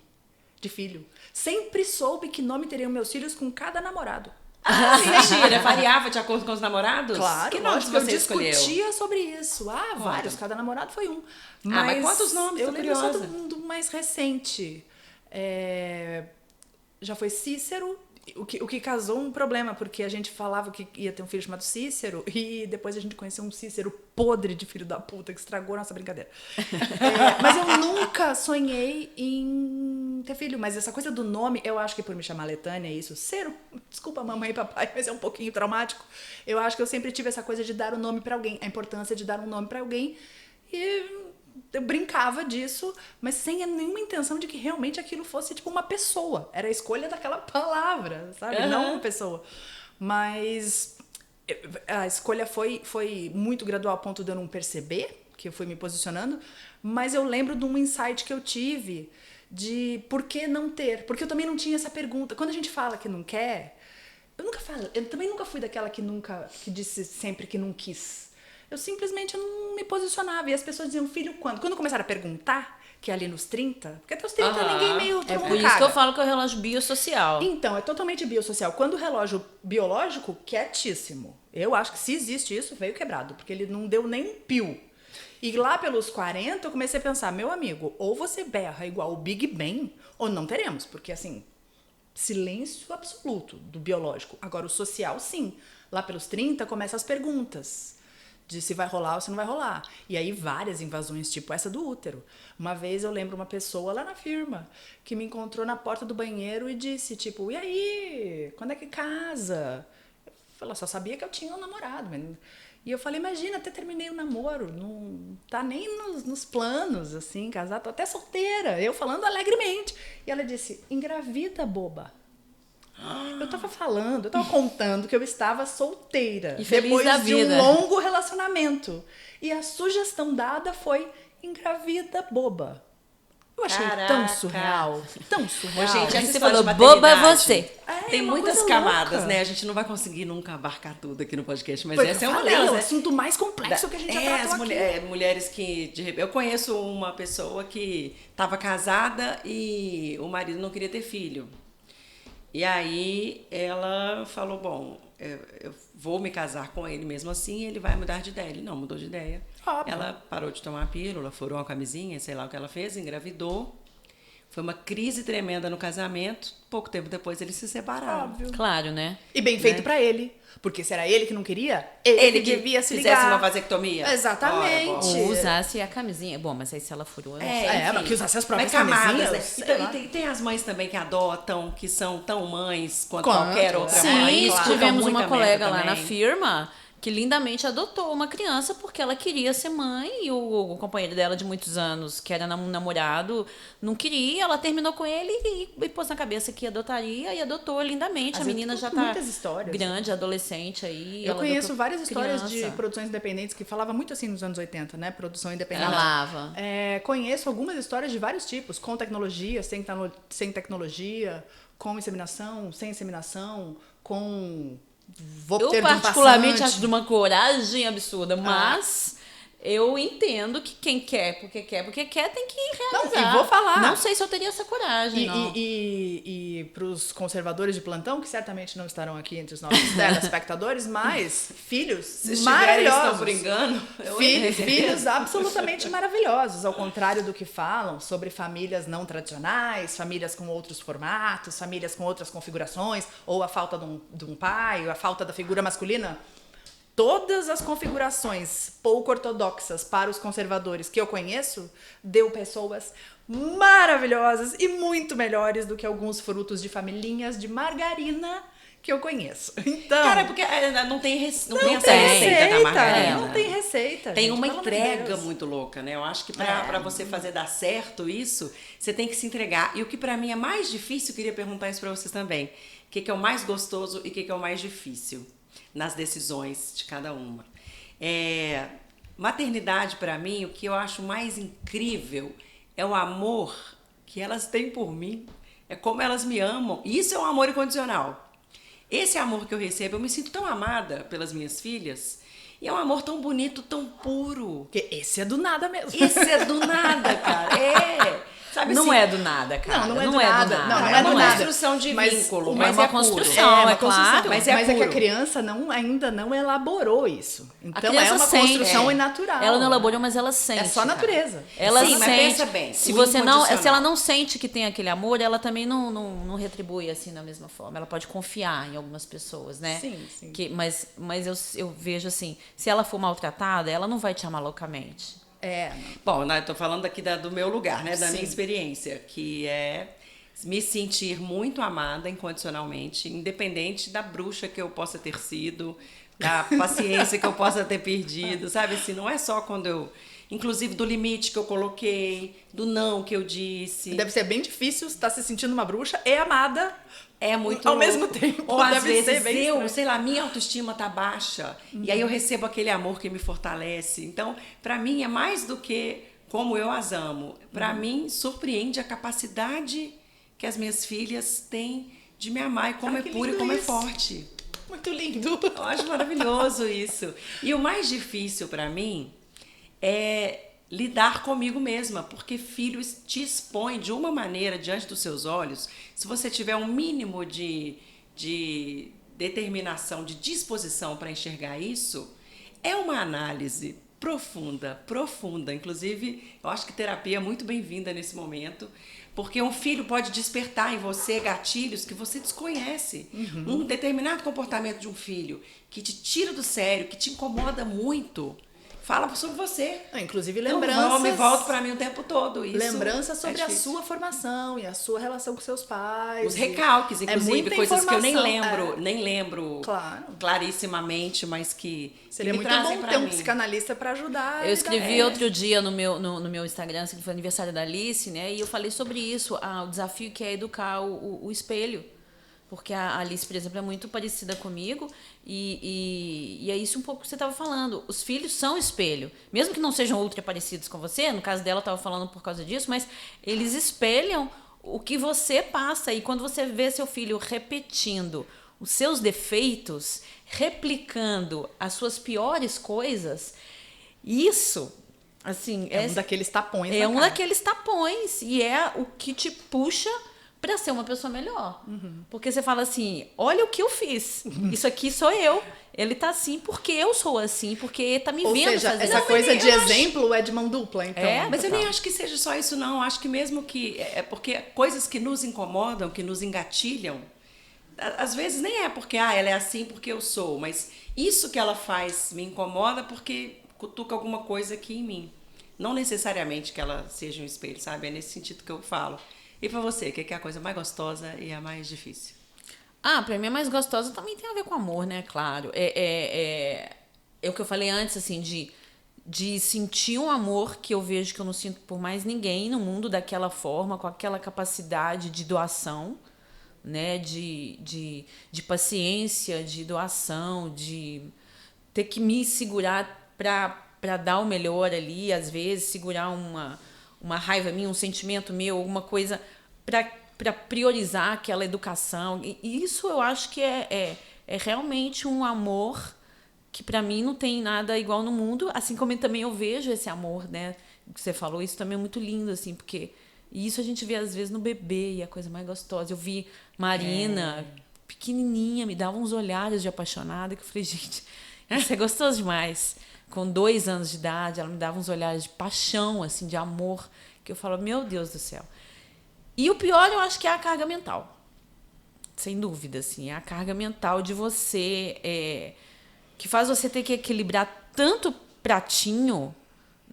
de filho. Sempre soube que nome teriam meus filhos com cada namorado. Mentira, variava de acordo com os namorados? Claro, que nomes lógico, você escolheu? Eu discutia sobre isso. Vários, cada namorado foi um. Mas quantos nomes? Eu Tô lembro só curiosa. do mais recente. Já foi Cícero, o que causou um problema, porque a gente falava que ia ter um filho chamado Cícero, e depois a gente conheceu um Cícero podre de filho da puta, que estragou a nossa brincadeira. Mas eu nunca sonhei em ter filho, mas essa coisa do nome, eu acho que por me chamar Letânia, isso, Cero, desculpa mamãe e papai, mas é um pouquinho traumático. Eu acho que eu sempre tive essa coisa de dar um nome pra alguém, a importância de dar um nome pra alguém, e... eu brincava disso, mas sem nenhuma intenção de que realmente aquilo fosse tipo uma pessoa. Era a escolha daquela palavra, sabe? Não uma pessoa. Mas a escolha foi muito gradual a ponto de eu não perceber que eu fui me posicionando, mas eu lembro de um insight que eu tive de por que não ter. Porque eu também não tinha essa pergunta. Quando a gente fala que não quer, eu também nunca fui daquela que disse sempre que não quis. Eu simplesmente não me posicionava. E as pessoas diziam, filho, quando? Quando começaram a perguntar, que é ali nos 30, porque até os 30 ninguém meio... todo É mundo por isso caga. que eu falo que é o relógio biosocial. Então, é totalmente biosocial. Quando o relógio biológico, quietíssimo. Eu acho que se existe isso, veio quebrado, porque ele não deu nem um pio. E lá pelos 40, eu comecei a pensar, meu amigo, ou você berra igual o Big Bang, ou não teremos, porque assim, silêncio absoluto do biológico. Agora, o social, sim. Lá pelos 30, começam as perguntas de se vai rolar ou se não vai rolar. E aí várias invasões, tipo essa do útero. Uma vez eu lembro uma pessoa lá na firma que me encontrou na porta do banheiro e disse, tipo, e aí, quando é que casa? Ela só sabia que eu tinha um namorado. E eu falei, imagina, até terminei o namoro, não tá nem nos planos, assim, casar, tô até solteira. Eu falando alegremente. E ela disse, engravida, boba. Eu tava contando que eu estava solteira. E feliz depois da de vida. um longo relacionamento. E a sugestão dada foi engravida, boba. Eu achei tão Caraca. surreal. Tão surreal. Ô, gente, essa Você história falou, de boba maternidade você. Tem uma muitas coisa camadas, louca. né? A gente não vai conseguir nunca abarcar tudo aqui no podcast, mas Foi o que essa é eu uma falei, delas. o né? assunto mais complexo que a gente já tratou as aqui. mulheres que de repente. Eu conheço uma pessoa que estava casada e o marido não queria ter filho. E aí ela falou: bom, eu vou me casar com ele mesmo assim, ele vai mudar de ideia. Ele não mudou de ideia. Óbvio. Ela parou de tomar a pílula, furou uma camisinha, sei lá o que ela fez, engravidou. Foi uma crise tremenda no casamento. Pouco tempo depois eles se separaram. Óbvio. Claro, né? E bem feito Né? pra ele. Porque se era ele que não queria, ele que devia se fizesse ligar. uma vasectomia. Exatamente. Ora, bom. Ou usasse a camisinha. Bom, mas aí se ela furou... eu não sei. É, enfim. mas que usasse as próprias Mas camadas, camisinhas, né? sei Então, lá. e tem as mães também que adotam, que são tão mães quanto Quanto, qualquer outra Sim, mãe. Escutam tivemos muita uma merda colega lá na também. firma que lindamente adotou uma criança porque ela queria ser mãe e o companheiro dela de muitos anos, que era um namorado, não queria, ela terminou com ele e pôs na cabeça que adotaria e adotou lindamente. Mas a menina eu já tenho tá muitas histórias. grande, adolescente aí. Eu ela conheço adotou várias histórias de criança. produções independentes que falava muito assim nos anos 80, né? Produção independente. Ela lava. Conheço algumas histórias de vários tipos, com tecnologia, sem tecnologia, com inseminação, sem inseminação, com Eu ter particularmente acho de uma coragem absurda, mas eu entendo que quem quer porque quer, tem que realizar. Não, e vou falar. Não sei se eu teria essa coragem, não. E para os conservadores de plantão, que certamente não estarão aqui entre os nossos telespectadores, mas filhos Se estiverem, maravilhosos. estão por engano. Filhos absolutamente maravilhosos, ao contrário do que falam sobre famílias não tradicionais, famílias com outros formatos, famílias com outras configurações, ou a falta de um pai, ou a falta da figura masculina. Todas as configurações pouco ortodoxas para os conservadores que eu conheço, deu pessoas maravilhosas e muito melhores do que alguns frutos de familhinhas de margarina que eu conheço. Então, Cara, porque não tem essa tem receita da margarina. não tem receita. Tem gente, uma pelo amor de entrega Deus. muito louca, né? Eu acho que pra você fazer dar certo isso, você tem que se entregar. E o que pra mim é mais difícil, eu queria perguntar isso pra vocês também. O que é o mais gostoso e o que é o mais difícil nas decisões de cada uma? Maternidade, pra mim, o que eu acho mais incrível é o amor que elas têm por mim. É como elas me amam. Isso é um amor incondicional. Esse amor que eu recebo, eu me sinto tão amada pelas minhas filhas. E é um amor tão bonito, tão puro. Porque esse é do nada mesmo. Esse é do nada, cara. Sabe Não assim, é do nada, cara. Não é do nada. Não é é uma do nada. construção de Mas vínculo, mas mas é é uma puro. construção, é claro. Mas Mas é que a puro. criança ainda não elaborou isso. A Então criança é uma sente. construção natural. Ela não elaborou, mas ela sente. É só a cara. natureza. Ela Sim, mas sente. pensa bem, Se o você não, incondicional. se ela não sente que tem aquele amor, ela também não retribui assim da mesma forma. Ela pode confiar em algumas pessoas, né? Sim. Mas eu vejo assim, se ela for maltratada, ela não vai te amar loucamente. Bom, eu tô falando aqui do meu lugar, né? Da Sim. minha experiência, que é me sentir muito amada incondicionalmente, independente da bruxa que eu possa ter sido, da paciência que eu possa ter perdido, sabe? Assim, não é só quando eu... Inclusive do limite que eu coloquei, do não que eu disse. Deve ser bem difícil estar se sentindo uma bruxa e amada É muito ao louco. mesmo tempo. Ou às Deve ser vezes bem estranho. sei lá, minha autoestima tá baixa e aí eu recebo aquele amor que me fortalece. Então, pra mim é mais do que como eu as amo. Pra mim surpreende a capacidade que as minhas filhas têm de me amar e como Ai, é que puro e lindo como é isso. forte. Muito lindo. Eu acho maravilhoso isso. E o mais difícil pra mim é lidar comigo mesma, porque filhos te expõem de uma maneira diante dos seus olhos. Se você tiver um mínimo de determinação, de disposição para enxergar isso, é uma análise profunda. Inclusive, eu acho que terapia é muito bem-vinda nesse momento, porque um filho pode despertar em você gatilhos que você desconhece. Um determinado comportamento de um filho que te tira do sério, que te incomoda muito, fala sobre você. Inclusive Então, lembranças. me volto pra mim o tempo todo. Isso Lembranças sobre é a difícil. sua formação e a sua relação com seus pais. Os recalques, inclusive, muita coisas que eu nem informação, lembro, nem lembro Claro. clarissimamente, mas que Seria me muito trazem bom pra ter um mim. psicanalista para ajudar. Eu escrevi É. outro dia no meu Instagram, assim, que foi aniversário da Alice, né? E eu falei sobre isso, o desafio que é educar o espelho. Porque a Alice, por exemplo, é muito parecida comigo e é isso um pouco que você estava falando. Os filhos são espelho. Mesmo que não sejam ultra parecidos com você, no caso dela eu estava falando por causa disso, mas eles espelham o que você passa. E quando você vê seu filho repetindo os seus defeitos, replicando as suas piores coisas, isso, assim... É um daqueles tapões É na um cara. daqueles tapões e é o que te puxa para ser uma pessoa melhor. Porque você fala assim, olha o que eu fiz. Isso aqui sou eu. Ele tá assim porque eu sou assim, porque tá me Ou vendo seja, fazer essa isso. coisa de exemplo é de mão dupla, então. É, Mas eu total. nem acho que seja só isso, não. Acho que mesmo que... É porque coisas que nos incomodam, que nos engatilham, às vezes nem é porque ela é assim porque eu sou, mas isso que ela faz me incomoda porque cutuca alguma coisa aqui em mim. Não necessariamente que ela seja um espelho, sabe? É nesse sentido que eu falo. E pra você, o que é a coisa mais gostosa e a mais difícil? Pra mim a mais gostosa também tem a ver com amor, né? Claro. É o que eu falei antes, assim, de sentir um amor que eu vejo que eu não sinto por mais ninguém no mundo daquela forma, com aquela capacidade de doação, né? De paciência, de doação, de ter que me segurar para dar o melhor ali, às vezes, segurar uma raiva minha, um sentimento meu, alguma coisa para priorizar aquela educação. E isso eu acho que é realmente um amor que para mim não tem nada igual no mundo, assim como também eu vejo esse amor, né? Que você falou, isso também é muito lindo, assim, porque isso a gente vê às vezes no bebê e é a coisa mais gostosa. Eu vi Marina, pequenininha, me dava uns olhares de apaixonada, que eu falei, gente, isso é gostoso demais. Com 2 anos de idade, ela me dava uns olhares de paixão, assim, de amor, que eu falo, meu Deus do céu. E o pior, eu acho que é a carga mental. Sem dúvida, assim, é a carga mental de você, que faz você ter que equilibrar tanto pratinho,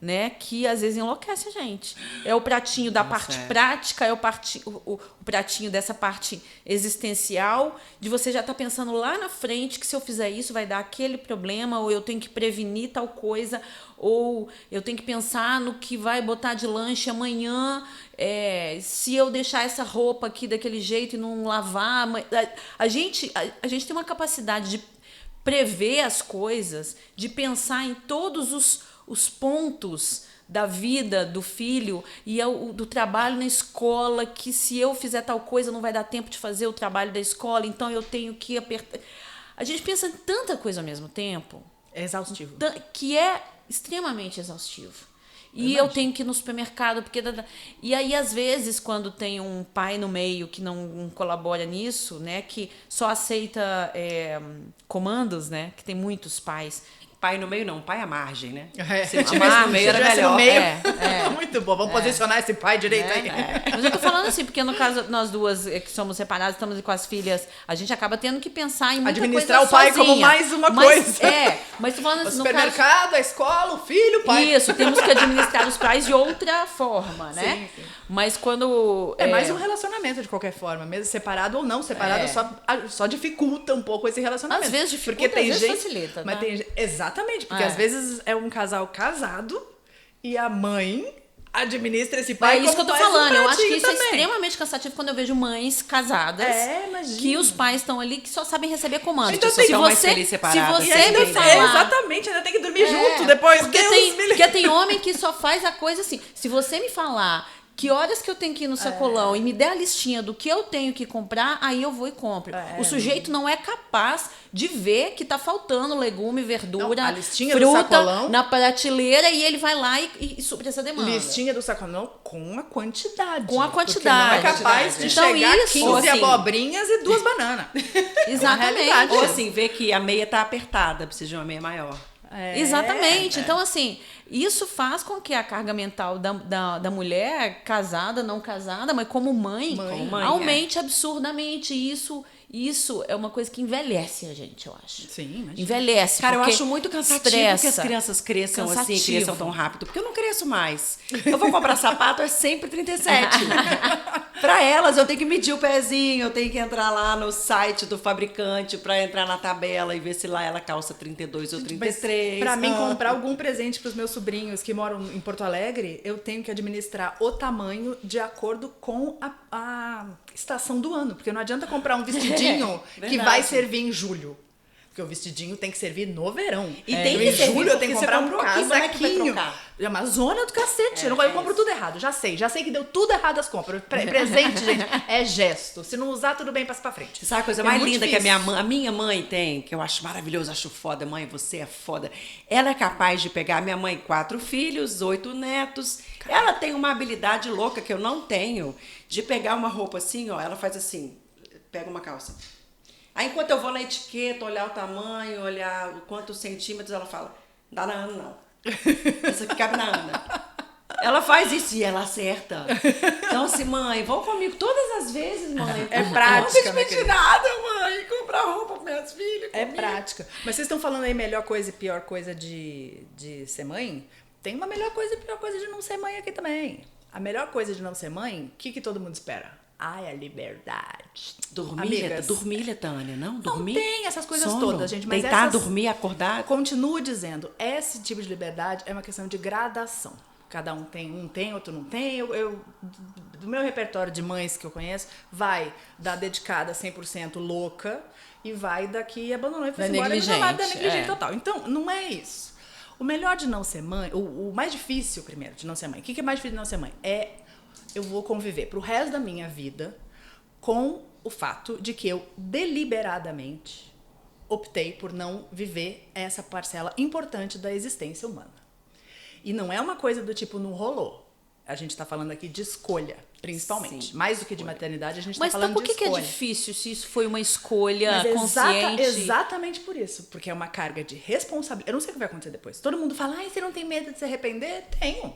né, que às vezes enlouquece a gente. É o pratinho da parte prática, é o pratinho dessa parte existencial, de você já estar pensando lá na frente que se eu fizer isso vai dar aquele problema, ou eu tenho que prevenir tal coisa, ou eu tenho que pensar no que vai botar de lanche amanhã, se eu deixar essa roupa aqui daquele jeito e não lavar. A gente tem uma capacidade de prever as coisas, de pensar em todos os pontos da vida do filho e do trabalho na escola, que se eu fizer tal coisa não vai dar tempo de fazer o trabalho da escola, então eu tenho que apertar. A gente pensa em tanta coisa ao mesmo tempo. É exaustivo. Que é extremamente exaustivo. E eu tenho que ir no supermercado, porque... E aí, às vezes, quando tem um pai no meio que não colabora nisso, né, que só aceita comandos, né, que tem muitos pais... Pai no meio não, pai à margem, né? Se tivesse no meio era melhor. No meio, muito bom. Vamos posicionar esse pai direito aí. Mas eu tô falando assim, porque no caso, nós duas que somos separadas, estamos com as filhas, a gente acaba tendo que pensar em muita administrar coisa o pai sozinha. como mais uma coisa. Mas tô falando assim, O no caso... supermercado, a escola, o filho, o pai. Isso, temos que administrar os pais de outra forma, né? Sim. Mas quando... É mais um relacionamento, de qualquer forma. Mesmo separado ou não separado, só dificulta um pouco esse relacionamento. Às vezes dificulta, porque tem às vezes gente, facilita, mas né? Exatamente, porque às vezes é um casal casado e a mãe administra esse pai. É isso que eu tô como mais um falando. Eu acho que pratinho isso é também. extremamente cansativo quando eu vejo mães casadas imagina. que os pais estão ali que só sabem receber comandos. Então Se tem que mais você, feliz se separada. você E ainda me falar... exatamente, ainda tem que dormir junto depois. Porque tem homem que só faz a coisa assim. Se você me falar que horas que eu tenho que ir no sacolão e me der a listinha do que eu tenho que comprar, aí eu vou e compro. O sujeito não é capaz de ver que tá faltando legume, verdura, Não, a listinha do fruta sacolão, na prateleira e ele vai lá e supre essa demanda. Listinha do sacolão com a quantidade. Com a Porque quantidade. não é capaz de Então, chegar isso, 15 assim, abobrinhas e 2 bananas. Exatamente. realidade. Ou assim, ver que a meia tá apertada, precisa de uma meia maior. Exatamente. Então, assim, isso faz com que a carga mental da mulher, casada, não casada, mas como mãe aumente absurdamente. Isso é uma coisa que envelhece a gente, eu acho. Sim, imagina. Envelhece. Cara, eu porque acho muito cansativo estressa. que as crianças cresçam assim, Cansativo. cresçam tão rápido, porque eu não cresço mais. Eu vou comprar sapato, é sempre 37. Para elas, eu tenho que medir o pezinho, eu tenho que entrar lá no site do fabricante para entrar na tabela e ver se lá ela calça 32 ou 33. Para mim comprar algum presente para os meus sobrinhos que moram em Porto Alegre, eu tenho que administrar o tamanho de acordo com a estação do ano, porque não adianta comprar um vestidinho que vai servir em julho. Porque o vestidinho tem que servir no verão. E tem em que servir, julho eu tenho que porque comprar você um comprou aqui, como é que vai casaquinho. trocar? É uma zona do cacete. Eu compro tudo errado. Já sei que deu tudo errado as compras. Presente, gente, é gesto. Se não usar, tudo bem, passa pra frente. Sabe a coisa É mais muito linda que difícil. a minha mãe tem, que eu acho maravilhoso, acho foda, mãe, você é foda. Ela é capaz de pegar, minha mãe, 4 filhos, 8 netos. Ela tem uma habilidade louca que eu não tenho, de pegar uma roupa assim, ó, ela faz assim, pega uma calça. Aí enquanto eu vou na etiqueta, olhar o tamanho, olhar quantos centímetros, ela fala, dá na Ana não. Essa aqui cabe na Ana. Ela faz isso e ela acerta. Então assim, mãe, vão comigo todas as vezes, mãe. É prática, Não né, deixa de nada, mãe. Comprar roupa para minhas filhas. É comigo. prática. Mas vocês estão falando aí melhor coisa e pior coisa de ser mãe? Tem uma melhor coisa e pior coisa de não ser mãe aqui também. A melhor coisa de não ser mãe, o que todo mundo espera? Ai, a liberdade. Dormir, Letânia, não? Dormir? Não tem essas coisas Sono. todas, gente. Mas Deitar, essas... dormir, acordar. Continuo dizendo, esse tipo de liberdade é uma questão de gradação. Cada um tem, outro não tem. Do meu repertório de mães que eu conheço, vai da dedicada 100% louca e vai da que abandonou e foi embora da negligente total. Então, não é isso. O melhor de não ser mãe, o mais difícil, primeiro, de não ser mãe. O que é mais difícil de não ser mãe? Eu vou conviver pro resto da minha vida com o fato de que eu deliberadamente optei por não viver essa parcela importante da existência humana. E não é uma coisa do tipo, não rolou. A gente está falando aqui de escolha, principalmente. Sim. Mais do que de maternidade, a gente está Mas falando então por de que escolha. é difícil se isso foi uma escolha Mas consciente? exatamente por isso. Porque é uma carga de responsabilidade. Eu não sei o que vai acontecer depois. Todo mundo fala, ai, você não tem medo de se arrepender? Tenho.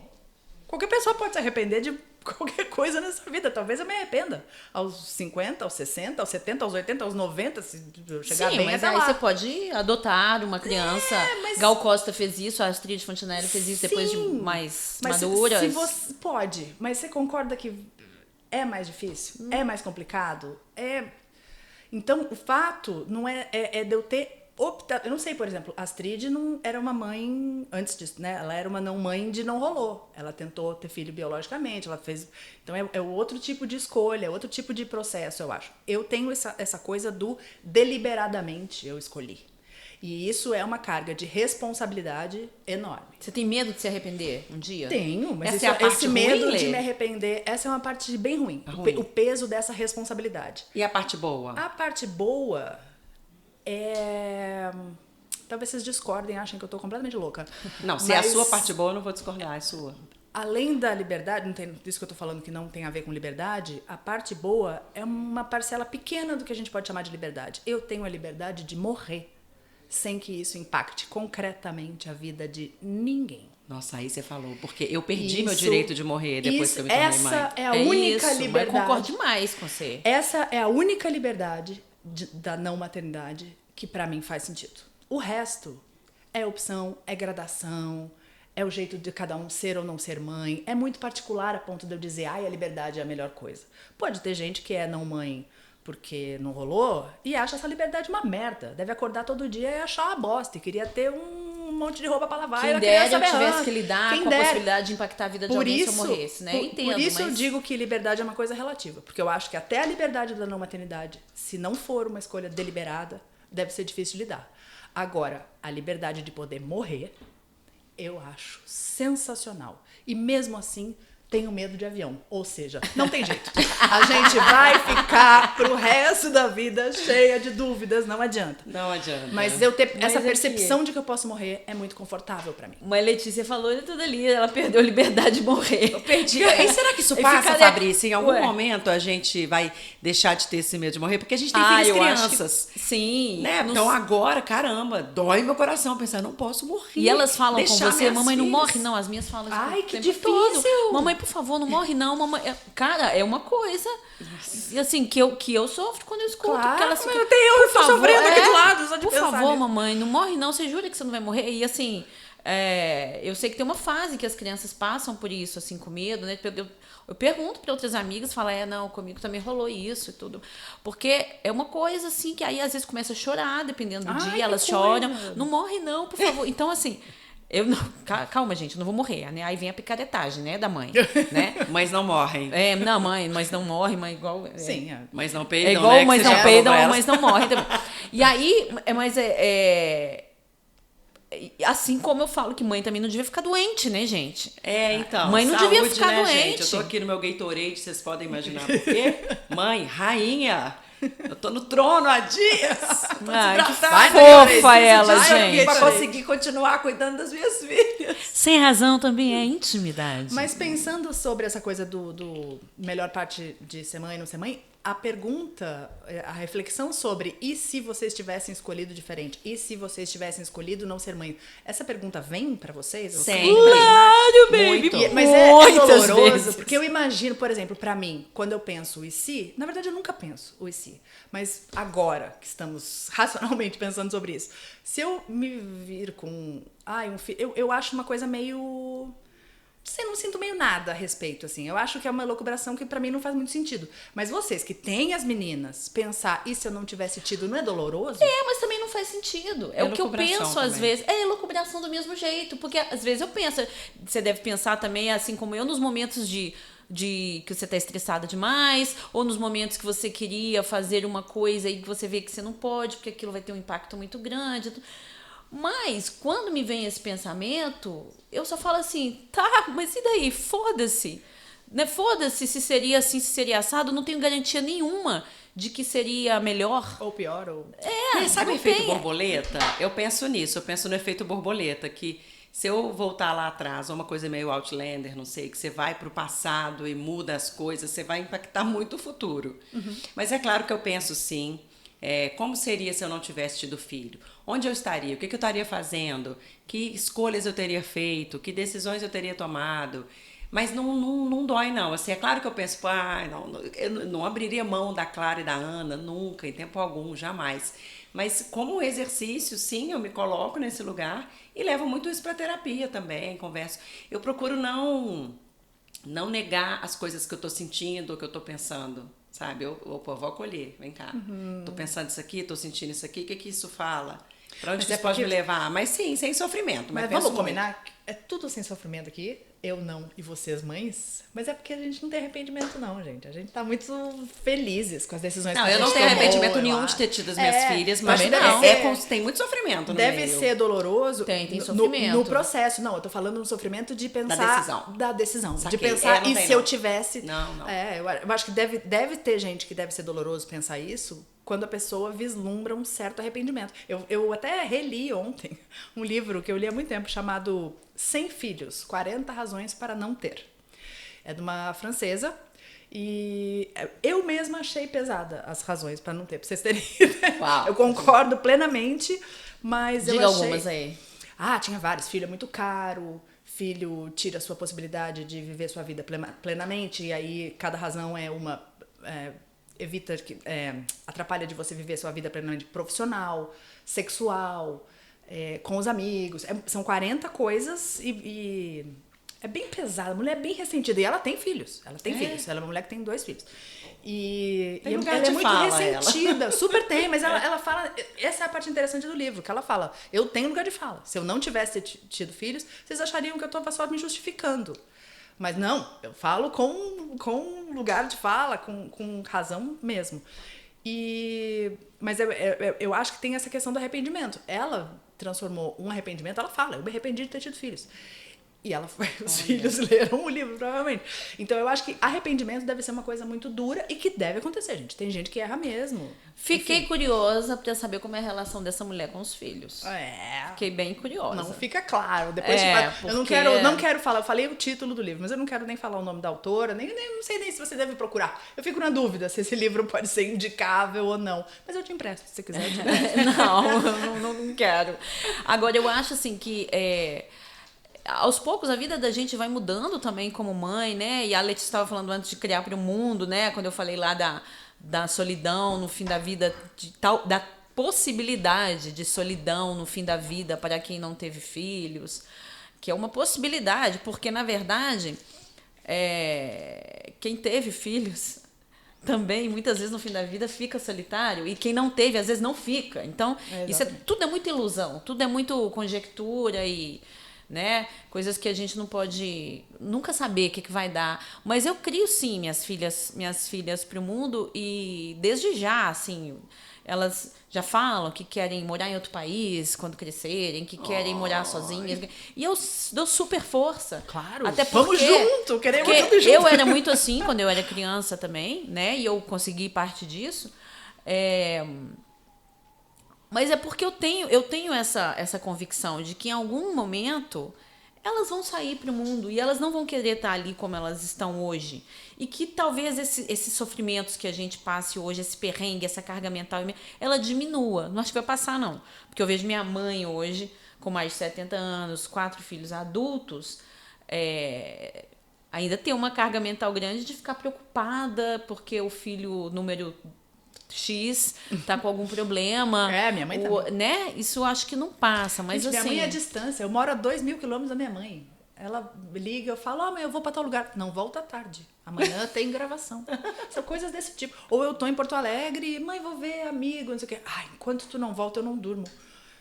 Qualquer pessoa pode se arrepender de qualquer coisa nessa vida. Talvez eu me arrependa. Aos 50, aos 60, aos 70, aos 80, aos 90, se eu chegar Sim, bem mas até aí lá. você pode adotar uma criança. mas- Gal Costa fez isso, a Astrid Fontinelli fez isso depois de Sim, mais mas maduras. Se você pode, mas você concorda que é mais difícil? É mais complicado? Então, o fato não é de eu ter optado. Eu não sei, por exemplo, a Astrid não era uma mãe antes disso, né? Ela era uma não mãe de não rolou. Ela tentou ter filho biologicamente, ela fez. Então é outro tipo de escolha, é outro tipo de processo, eu acho. Eu tenho essa coisa do deliberadamente eu escolhi. E isso é uma carga de responsabilidade enorme. Você tem medo de se arrepender um dia? Tenho, mas Essa é a parte esse medo ruim, de Lê? me arrepender, essa é uma parte bem ruim. Ruim. O peso dessa responsabilidade. E a parte boa? A parte boa é... Talvez vocês discordem, achem que eu tô completamente louca. Não, se é a Mas, sua parte boa, eu não vou discordar, é sua. além da liberdade, não tem isso que eu tô falando que não tem a ver com liberdade, a parte boa é uma parcela pequena do que a gente pode chamar de liberdade. Eu tenho a liberdade de morrer sem que isso impacte concretamente a vida de ninguém. Nossa, aí você falou, porque eu perdi Isso- meu direito de morrer depois que eu me tornei mãe. Essa é a É única isso, liberdade. mas concordo demais com você. Essa é a única liberdade da não maternidade que pra mim faz sentido. O resto é opção, é gradação, é o jeito de cada um ser ou não ser mãe. É muito particular a ponto de eu dizer, ai, a liberdade é a melhor coisa. Pode ter gente que é não mãe porque não rolou e acha essa liberdade uma merda. Deve acordar todo dia e achar uma bosta e queria ter um monte de roupa pra lavar. e Quem a dera criança eu tivesse berrando. que lidar Quem com a dera. possibilidade de impactar a vida de alguém se eu morresse, né? Eu entendo, Por isso eu mas... digo que liberdade é uma coisa relativa. Porque eu acho que até a liberdade da não maternidade, se não for uma escolha deliberada, deve ser difícil de lidar. Agora, a liberdade de poder morrer, eu acho sensacional. E mesmo assim, tenho medo de avião. Ou seja, não tem jeito. A gente vai ficar pro resto da vida cheia de dúvidas, não adianta. Não adianta. Mas eu ter Mas essa aqui- percepção de que eu posso morrer é muito confortável pra mim. Mas Letícia falou de tudo ali, ela perdeu a liberdade de morrer. Eu perdi. E será que isso E passa, fica- Fabrício? Em algum Ué. momento a gente vai deixar de ter esse medo de morrer? Porque a gente tem Ah, filhas eu acho crianças. que... Sim. Né? Não Então sei. agora, caramba, dói meu coração pensar, não posso morrer. E elas falam com deixar você, minhas mamãe não filhas. morre. Não, as minhas falam Ai, o que tempo todo. difícil. Mamãe, por favor, não morre não, mamãe. Cara, é uma coisa, assim, que eu sofro quando eu escuto. Claro, que ela mas eu tô sofrendo aqui do lado, só de por pensar favor, nisso. mamãe, não morre não, você jura que você não vai morrer? E assim, eu sei que tem uma fase que as crianças passam por isso, assim, com medo, né? Eu pergunto para outras amigas, falo, não, comigo também rolou isso e tudo. Porque é uma coisa, assim, que aí às vezes começa a chorar, dependendo do dia, elas choram. Não morre não, por favor. Então, assim, eu não... Calma, gente, eu não vou morrer, né? Aí vem a picaretagem, né, da mãe, né? Mães não morrem. Não, mãe, mas não morre, mas igual... Sim, Mães não peidam, é igual, né? mas não peidam, mas não morrem também. E aí, assim como eu falo que mãe também não devia ficar doente, né, gente? Então. Mãe não saúde, devia ficar né, doente. Gente? Eu tô aqui no meu Gatorade, vocês podem imaginar por quê? Mãe, rainha. Eu tô no trono há dias. Ai, que Vai, fofa ela, gente. gente. Pra conseguir continuar cuidando das minhas filhas. Sem razão também é intimidade. Mas pensando sobre essa coisa do melhor parte de ser mãe e não ser mãe, a pergunta, a reflexão sobre e se vocês tivessem escolhido diferente? E se vocês tivessem escolhido não ser mãe? Essa pergunta vem pra vocês? Sempre. Claro, baby. Muito. Mas é Muitas doloroso, vezes. porque eu imagino, por exemplo, pra mim, quando eu penso o e se, na verdade eu nunca penso o e se, mas agora que estamos racionalmente pensando sobre isso, se eu me vir com um filho, eu acho uma coisa meio... Eu não sinto meio nada a respeito, assim. Eu acho que é uma elucubração que pra mim não faz muito sentido. Mas vocês que têm as meninas, pensar, e se eu não tivesse tido, não é doloroso? Mas também não faz sentido. É o que eu elucubração penso às também. vezes. É elucubração do mesmo jeito. Porque às vezes eu penso, você deve pensar também, assim como eu, nos momentos de que você tá estressada demais, ou nos momentos que você queria fazer uma coisa e que você vê que você não pode, porque aquilo vai ter um impacto muito grande. Mas, quando me vem esse pensamento, eu só falo assim, tá, mas e daí? Foda-se. Né? Foda-se se seria assim, se seria assado, não tenho garantia nenhuma de que seria melhor. Ou pior, ou... E sabe o não efeito tem. borboleta? Eu penso nisso, eu penso no efeito borboleta, que se eu voltar lá atrás, uma coisa meio Outlander, não sei, que você vai pro passado e muda as coisas, você vai impactar muito o futuro. Mas é claro que eu penso sim, como seria se eu não tivesse tido filho? Onde eu estaria? O que eu estaria fazendo? Que escolhas eu teria feito? Que decisões eu teria tomado? Mas não dói, não. Assim, é claro que eu penso, eu não abriria mão da Clara e da Ana, nunca, em tempo algum, jamais. Mas como exercício, sim, eu me coloco nesse lugar e levo muito isso para terapia também, converso. Eu procuro não negar as coisas que eu tô sentindo ou que eu tô pensando, sabe? Vou acolher, vem cá. Tô pensando isso aqui, tô sentindo isso aqui, o que isso fala? Pra onde isso pode me levar? Mas sim, sem sofrimento. Mas vamos penso combinar? É tudo sem sofrimento aqui. Eu não e vocês, mães. Mas é porque a gente não tem arrependimento, não, gente. A gente tá muito felizes com as decisões que a Não, gente eu não tenho tomou, arrependimento eu nenhum acho. de ter tido as minhas filhas, mas também não. tem muito sofrimento no Deve meio. ser doloroso Tem no- sofrimento. no processo. Não, eu tô falando no sofrimento de pensar... Da decisão. Saquei. De pensar, Não e tem, se não. eu tivesse... Não. Eu acho que deve ter gente que deve ser doloroso pensar isso quando a pessoa vislumbra um certo arrependimento. Eu até reli ontem um livro que eu li há muito tempo chamado 100 Filhos, 40 Razões para Não Ter. É de uma francesa e eu mesma achei pesada as razões para não ter, pra vocês terem ideia. Uau. Eu concordo plenamente, mas Diga eu achei... algumas aí. Tinha vários. Filho é muito caro, filho tira a sua possibilidade de viver sua vida plenamente, e aí cada razão é uma... evita que atrapalha de você viver sua vida plenamente profissional, sexual, com os amigos. São 40 coisas e é bem pesada. A mulher é bem ressentida. E ela tem filhos. Ela tem filhos. Ela é uma mulher que tem 2 filhos. E Tem lugar ela de é muito fala, ressentida. Super tem, mas ela fala... Essa é a parte interessante do livro, que ela fala, eu tenho lugar de fala. Se eu não tivesse tido filhos, vocês achariam que eu estava só me justificando. Mas não, eu falo com lugar de fala, com razão mesmo. Mas eu acho que tem essa questão do arrependimento. Ela transformou um arrependimento, ela fala, eu me arrependi de ter tido filhos. E os filhos leram o livro, provavelmente. Então eu acho que arrependimento deve ser uma coisa muito dura e que deve acontecer, gente. Tem gente que erra mesmo. Fiquei curiosa pra saber como é a relação dessa mulher com os filhos. É. Fiquei bem curiosa. Não fica claro. Depois eu não quero falar, eu falei o título do livro, mas eu não quero nem falar o nome da autora, nem não sei nem se você deve procurar. Eu fico na dúvida se esse livro pode ser indicável ou não. Mas eu te empresto, se você quiser. Eu te empresto. Não quero. Agora, eu acho assim que aos poucos a vida da gente vai mudando também como mãe, né? E a Letícia estava falando antes de criar para o mundo, né? Quando eu falei lá da solidão no fim da vida, da possibilidade de solidão no fim da vida para quem não teve filhos, que é uma possibilidade, porque na verdade quem teve filhos também muitas vezes no fim da vida fica solitário, e quem não teve às vezes não fica. Então isso tudo é muita ilusão, tudo é muito conjectura e, né, coisas que a gente não pode nunca saber o que vai dar. Mas eu crio sim minhas filhas para o mundo, e desde já, assim, elas já falam que querem morar em outro país quando crescerem, que querem morar sozinhas. E eu dou super força. Claro, até vamos junto, queremos tudo junto. Eu era muito assim quando eu era criança também, né? E eu consegui parte disso. Mas é porque eu tenho essa convicção de que em algum momento elas vão sair para o mundo e elas não vão querer estar ali como elas estão hoje. E que talvez esses sofrimentos que a gente passe hoje, esse perrengue, essa carga mental, ela diminua. Não acho que vai passar, não. Porque eu vejo minha mãe hoje, com mais de 70 anos, 4 filhos adultos, ainda tem uma carga mental grande de ficar preocupada porque o filho número X tá com algum problema. Minha mãe também. Né? Isso eu acho que não passa, mas gente, assim... minha mãe é a distância. Eu moro a 2.000 quilômetros da minha mãe. Ela liga, eu falo, mãe, eu vou pra tal lugar. Não, volta à tarde. Amanhã tem gravação. São coisas desse tipo. Ou eu tô em Porto Alegre, mãe, vou ver amigo, não sei o quê. Enquanto tu não volta, eu não durmo.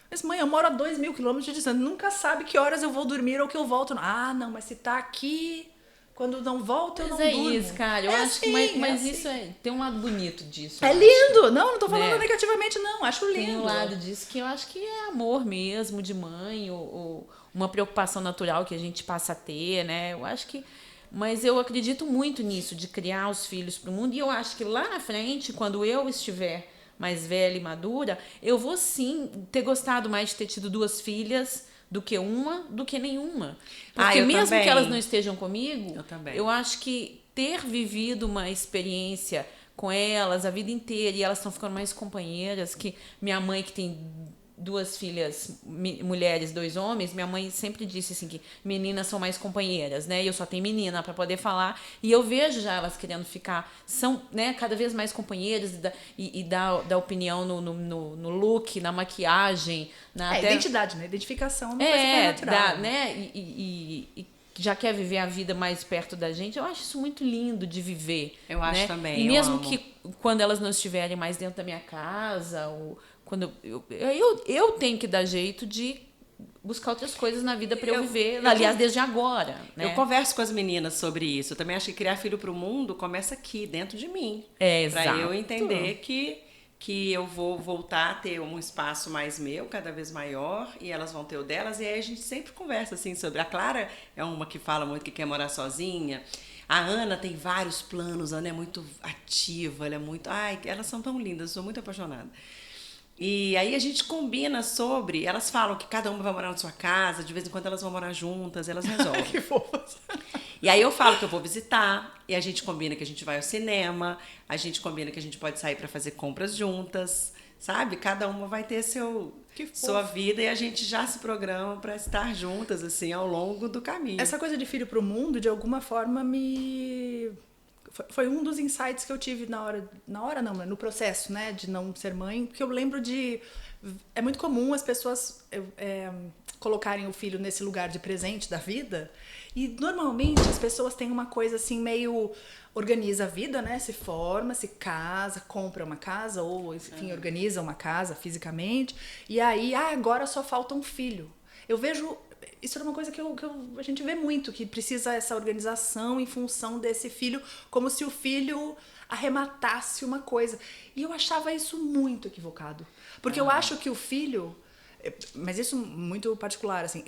Mas, mãe, eu moro a 2.000 quilômetros de distância. Nunca sabe que horas eu vou dormir ou que eu volto. Não, mas se tá aqui... Quando não volta, eu não durmo. Mas é isso, cara. Eu acho que... Mas assim. isso tem um lado bonito disso. É lindo. Não tô falando negativamente, não. Acho lindo. Tem um lado disso que eu acho que é amor mesmo, de mãe, ou uma preocupação natural que a gente passa a ter, né? Eu acho que... Mas eu acredito muito nisso, de criar os filhos para o mundo. E eu acho que lá na frente, quando eu estiver mais velha e madura, eu vou sim ter gostado mais de ter tido 2 filhas do que nenhuma. Porque mesmo também. que elas não estejam comigo, eu acho que ter vivido uma experiência com elas a vida inteira, e elas estão ficando mais companheiras, que minha mãe, que tem 2 filhas mulheres, 2 homens, minha mãe sempre disse assim que meninas são mais companheiras, né? E eu só tenho menina para poder falar, e eu vejo já elas querendo ficar, são, né, cada vez mais companheiras, e dar opinião no look, na maquiagem, até... identidade, né? Identificação é uma coisa que é natural. né? E já quer viver a vida mais perto da gente. Eu acho isso muito lindo de viver. Eu acho, né? também. E mesmo que quando elas não estiverem mais dentro da minha casa, ou quando eu tenho que dar jeito de buscar outras coisas na vida para eu viver, aliás, desde agora. Né? Eu converso com as meninas sobre isso. Eu também acho que criar filho para o mundo começa aqui, dentro de mim. Exato. Para eu entender que eu vou voltar a ter um espaço mais meu, cada vez maior, e elas vão ter o delas, e aí a gente sempre conversa assim sobre... A Clara é uma que fala muito que quer morar sozinha. A Ana tem vários planos, a Ana é muito ativa, ela é muito... elas são tão lindas, eu sou muito apaixonada. E aí a gente combina sobre... Elas falam que cada uma vai morar na sua casa, de vez em quando elas vão morar juntas, elas resolvem. Que fofas. E aí eu falo que eu vou visitar, e a gente combina que a gente vai ao cinema, a gente combina que a gente pode sair para fazer compras juntas, sabe? Cada uma vai ter sua vida, e a gente já se programa para estar juntas, assim, ao longo do caminho. Essa coisa de filho pro mundo, de alguma forma, foi um dos insights que eu tive no processo, né, de não ser mãe, porque eu lembro é muito comum as pessoas colocarem o filho nesse lugar de presente da vida, e normalmente as pessoas têm uma coisa assim meio organiza a vida, né, se forma, se casa, compra uma casa, ou enfim, organiza uma casa fisicamente, e aí, agora só falta um filho. Eu vejo... Isso é uma coisa que a gente vê muito, que precisa essa organização em função desse filho, como se o filho arrematasse uma coisa. E eu achava isso muito equivocado. Porque eu acho que o filho... Mas isso muito particular, assim.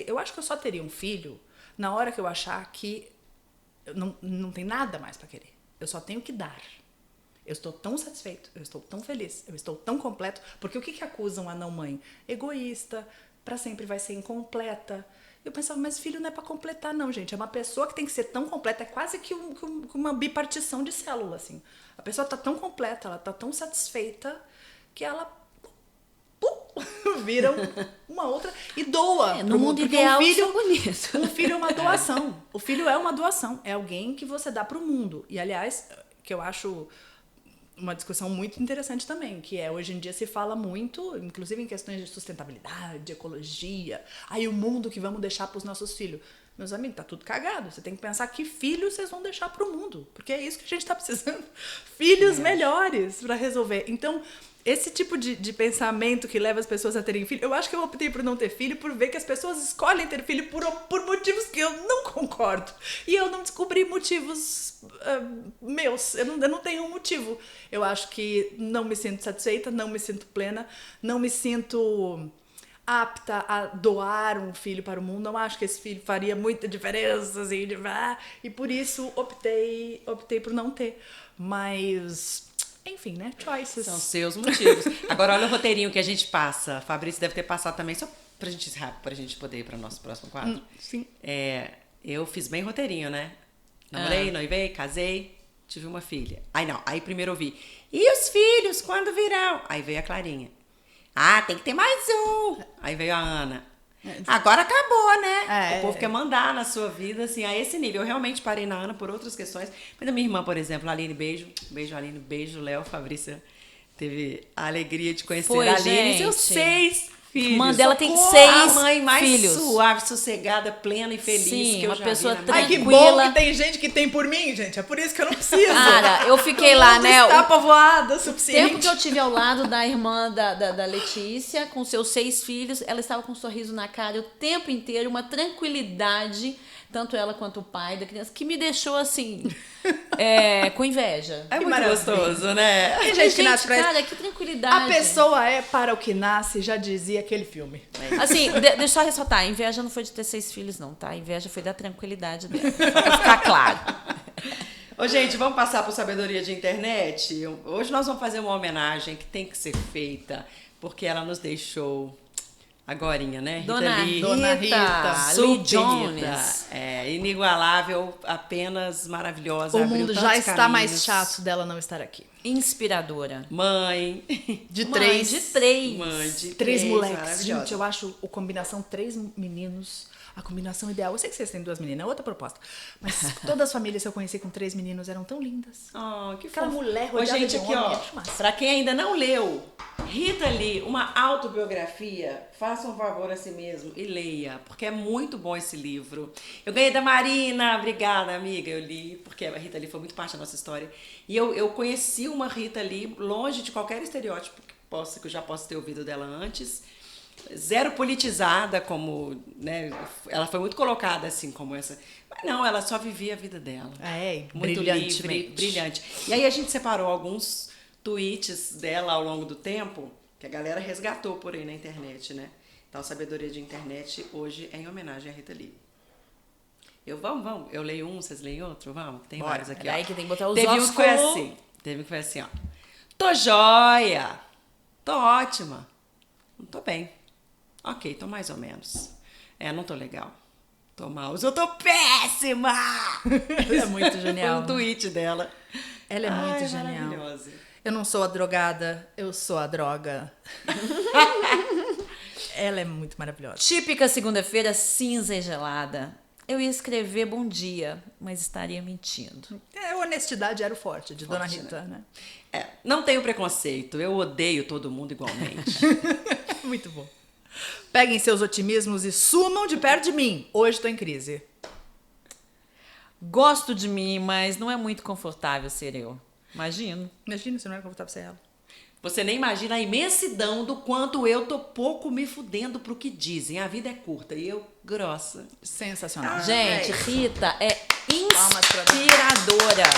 Eu acho que eu só teria um filho na hora que eu achar que não tem nada mais para querer. Eu só tenho que dar. Eu estou tão satisfeito, eu estou tão feliz, eu estou tão completo. Porque o que acusam a não-mãe? Egoísta, para sempre vai ser incompleta. Eu pensava, mas filho não é para completar não, gente. É uma pessoa que tem que ser tão completa, é quase que uma bipartição de célula, assim. A pessoa tá tão completa, ela tá tão satisfeita que ela viram uma outra e doa. No mundo porque ideal, um filho, são bonitos. um filho é uma doação. O filho é uma doação. É alguém que você dá pro mundo. E, aliás, que eu acho uma discussão muito interessante também, que é, hoje em dia se fala muito, inclusive em questões de sustentabilidade, ecologia, aí o mundo que vamos deixar para os nossos filhos. Meus amigos, tá tudo cagado. Você tem que pensar que filhos vocês vão deixar para o mundo, porque é isso que a gente está precisando. Filhos melhores para resolver. Então, esse tipo de pensamento que leva as pessoas a terem filho, eu acho que eu optei por não ter filho por ver que as pessoas escolhem ter filho por motivos que eu não concordo. E eu não descobri motivos meus. Eu não tenho um motivo. Eu acho que não me sinto satisfeita, não me sinto plena, não me sinto apta a doar um filho para o mundo. Não acho que esse filho faria muita diferença, assim, e por isso optei por não ter. Mas, enfim, né? Choices. São seus motivos. Agora, olha o roteirinho que a gente passa. A Fabrício deve ter passado também, só pra gente encerrar, pra gente poder ir para o nosso próximo quadro. Sim. Eu fiz bem roteirinho, né? Namorei, noivei, casei, tive uma filha. Aí primeiro eu vi. E os filhos, quando virão? Aí veio a Clarinha. Ah, tem que ter mais um. Aí veio a Ana. Agora acabou, né? O povo quer mandar na sua vida, assim, a esse nível. Eu realmente parei na Ana por outras questões. Mas a minha irmã, por exemplo, a Aline, beijo. Beijo, Aline. Beijo, Léo. Fabrícia teve a alegria de conhecer a Aline e seus 6 filhos. Irmã dela tem Socorro! 6 A mãe mais filhos. suave, sossegada, plena e feliz Sim, que eu uma já pessoa vi na minha Ai, que vida. bom tranquila. que tem gente que tem por mim, gente. É por isso que eu não preciso. Cara, eu fiquei O lá, mundo né? está O povoado o suficiente. tempo que eu tive ao lado da irmã da Letícia, com seus 6 filhos, ela estava com um sorriso na cara o tempo inteiro, uma tranquilidade, tanto ela quanto o pai da criança, que me deixou assim, com inveja. É Que muito maravilha. gostoso, né? Tem gente que nasce pra isso. cara, que tranquilidade. A pessoa é para o que nasce, já dizia aquele filme. Assim, deixa eu só ressaltar, a inveja não foi de ter 6 filhos, não, tá? A inveja foi da tranquilidade dela, pra ficar claro. Ô, gente, vamos passar por sabedoria de internet? Hoje nós vamos fazer uma homenagem que tem que ser feita, porque ela nos deixou agorinha, né? Dona Lee. Dona Rita, Lee Super Jones. Rita. Inigualável, apenas maravilhosa. O abriu mundo tantos já está mais caminhos. chato dela não estar aqui. Inspiradora. Mãe. De Mãe três. de 3. Mãe de 3 moleques. maravilhosa. Gente, eu acho a combinação 3 meninos a combinação ideal. Eu sei que vocês têm 2 meninas, é outra proposta. Mas todas as famílias que eu conheci com 3 meninos eram tão lindas. Oh, que Aquela fofo. mulher Ô, rodeada gente, de aqui, homem, ó, acho massa. pra quem ainda não leu, Rita Lee, uma autobiografia, faça um favor a si mesmo e leia, porque é muito bom esse livro. Eu ganhei da Marina, obrigada, amiga, eu li, porque a Rita Lee foi muito parte da nossa história. E eu conheci uma Rita Lee longe de qualquer estereótipo que eu já possa ter ouvido dela antes. Zero politizada, como, né, ela foi muito colocada assim, como essa. Mas não, ela só vivia a vida dela. Muito Livre, brilhante. brilhante. E aí a gente separou alguns tweets dela ao longo do tempo, que a galera resgatou por aí na internet, né? Então, Sabedoria de Internet hoje é em homenagem à Rita Lee. Vamos. Eu leio um, vocês leem outro? Vamos, tem Bora, vários aqui, é ó. daí que tem que botar os Teve um ossos que foi como- assim. Teve um que foi assim, ó. Tô joia. Tô ótima. Não tô bem. Ok, tô mais ou menos. Não tô legal. Tô mal. Eu tô péssima! Ela é muito genial. Foi um tweet dela. Ela é muito genial. Maravilhosa. Eu não sou a drogada, eu sou a droga. Ela é muito maravilhosa. Típica segunda-feira cinza e gelada. Eu ia escrever bom dia, mas estaria mentindo. A honestidade era o forte de Dona Forte, Rita, né? Não tenho preconceito. Eu odeio todo mundo igualmente. Muito bom. Peguem seus otimismos e sumam de perto de mim. Hoje tô em crise. Gosto de mim, mas não é muito confortável ser eu. Imagino. Imagina se não era confortável ser ela. Você nem imagina a imensidão do quanto eu tô pouco me fudendo pro que dizem. A vida é curta e eu grossa. Sensacional. Gente, É. Rita é Palmas pra mim. inspiradora.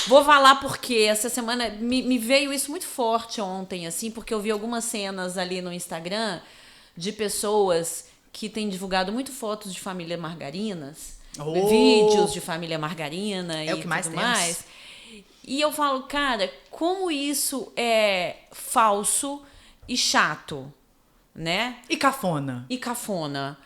Vou falar porque essa semana me veio isso muito forte ontem, assim, porque eu vi algumas cenas ali no Instagram de pessoas que têm divulgado muito fotos de família margarinas, Oh! vídeos de família margarina É e o que mais tudo temos. mais. E eu falo, cara, como isso é falso e chato, né? E cafona. E cafona.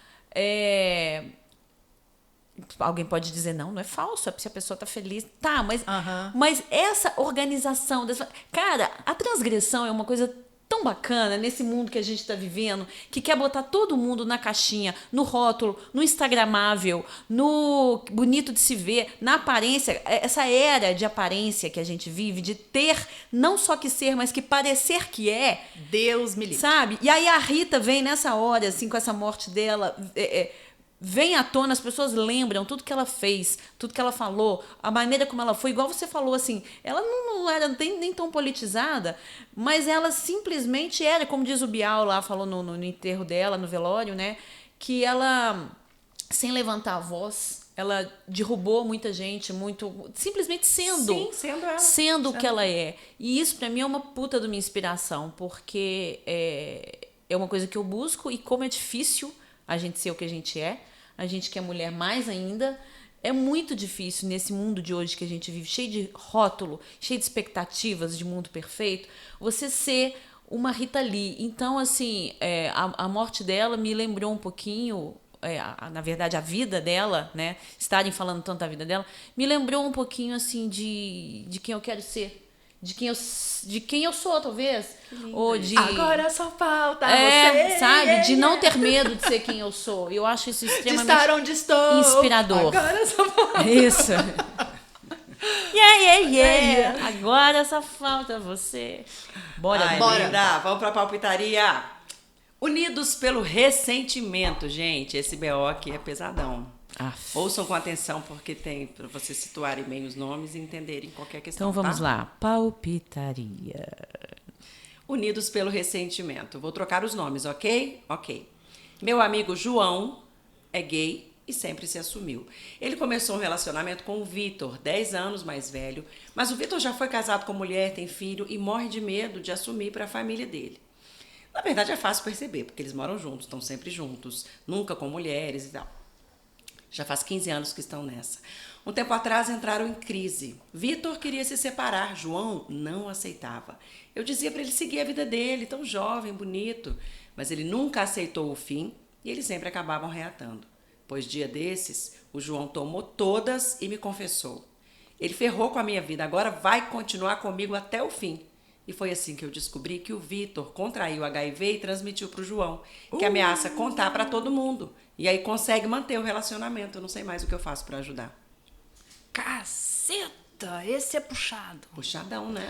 Alguém pode dizer, não é falso, é se a pessoa tá feliz. Tá, mas, Aham. mas essa organização... Cara, a transgressão é uma coisa tão bacana nesse mundo que a gente está vivendo, que quer botar todo mundo na caixinha, no rótulo, no instagramável, no bonito de se ver, na aparência, essa era de aparência que a gente vive, de ter não só que ser, mas que parecer que é. Deus me livre. Sabe? E aí a Rita vem nessa hora, assim, com essa morte dela, vem à tona, as pessoas lembram tudo que ela fez, tudo que ela falou, a maneira como ela foi, igual você falou, assim, ela não era nem tão politizada, mas ela simplesmente era, como diz o Bial lá, falou no enterro dela, no velório, né, que ela, sem levantar a voz, ela derrubou muita gente, simplesmente sendo. Sim, sendo ela. Sendo o que ela é. E isso, pra mim, é uma puta de uma inspiração, porque é uma coisa que eu busco, e como é difícil a gente ser o que a gente é, a gente que é mulher mais ainda, é muito difícil nesse mundo de hoje que a gente vive, cheio de rótulo, cheio de expectativas de mundo perfeito, você ser uma Rita Lee. Então, assim, a morte dela me lembrou um pouquinho, na verdade, a vida dela, né? Estarem falando tanto da vida dela, me lembrou um pouquinho, assim, de quem eu quero ser. De quem eu sou, talvez. Ou de... Agora só falta você. Sabe? De não ter medo de ser quem eu sou. Eu acho isso extremamente... De estar onde estou. Inspirador. Agora só falta. Isso. Yeah. Agora só falta você. Bora. Linda. Vamos pra palpitaria. Unidos pelo ressentimento, gente. Esse BO aqui é pesadão. Ouçam com atenção, porque tem para vocês situarem bem os nomes e entenderem qualquer questão. Então vamos lá. Palpitaria. Unidos pelo ressentimento. Vou trocar os nomes, ok? Ok. Meu amigo João é gay e sempre se assumiu. Ele começou um relacionamento com o Vitor, 10 anos mais velho, mas o Vitor já foi casado com mulher, tem filho e morre de medo de assumir para a família dele. Na verdade é fácil perceber, porque eles moram juntos, estão sempre juntos, nunca com mulheres e tal. Já faz 15 anos que estão nessa. Um tempo atrás entraram em crise. Vitor queria se separar, João não aceitava. Eu dizia para ele seguir a vida dele, tão jovem, bonito, mas ele nunca aceitou o fim e eles sempre acabavam reatando. Pois dia desses, o João tomou todas e me confessou. Ele ferrou com a minha vida, agora vai continuar comigo até o fim. E foi assim que eu descobri que o Vitor contraiu HIV e transmitiu para o João, que ameaça contar para todo mundo. E aí consegue manter o relacionamento. Eu não sei mais o que eu faço para ajudar. Caceta, esse é puxado. Puxadão, né?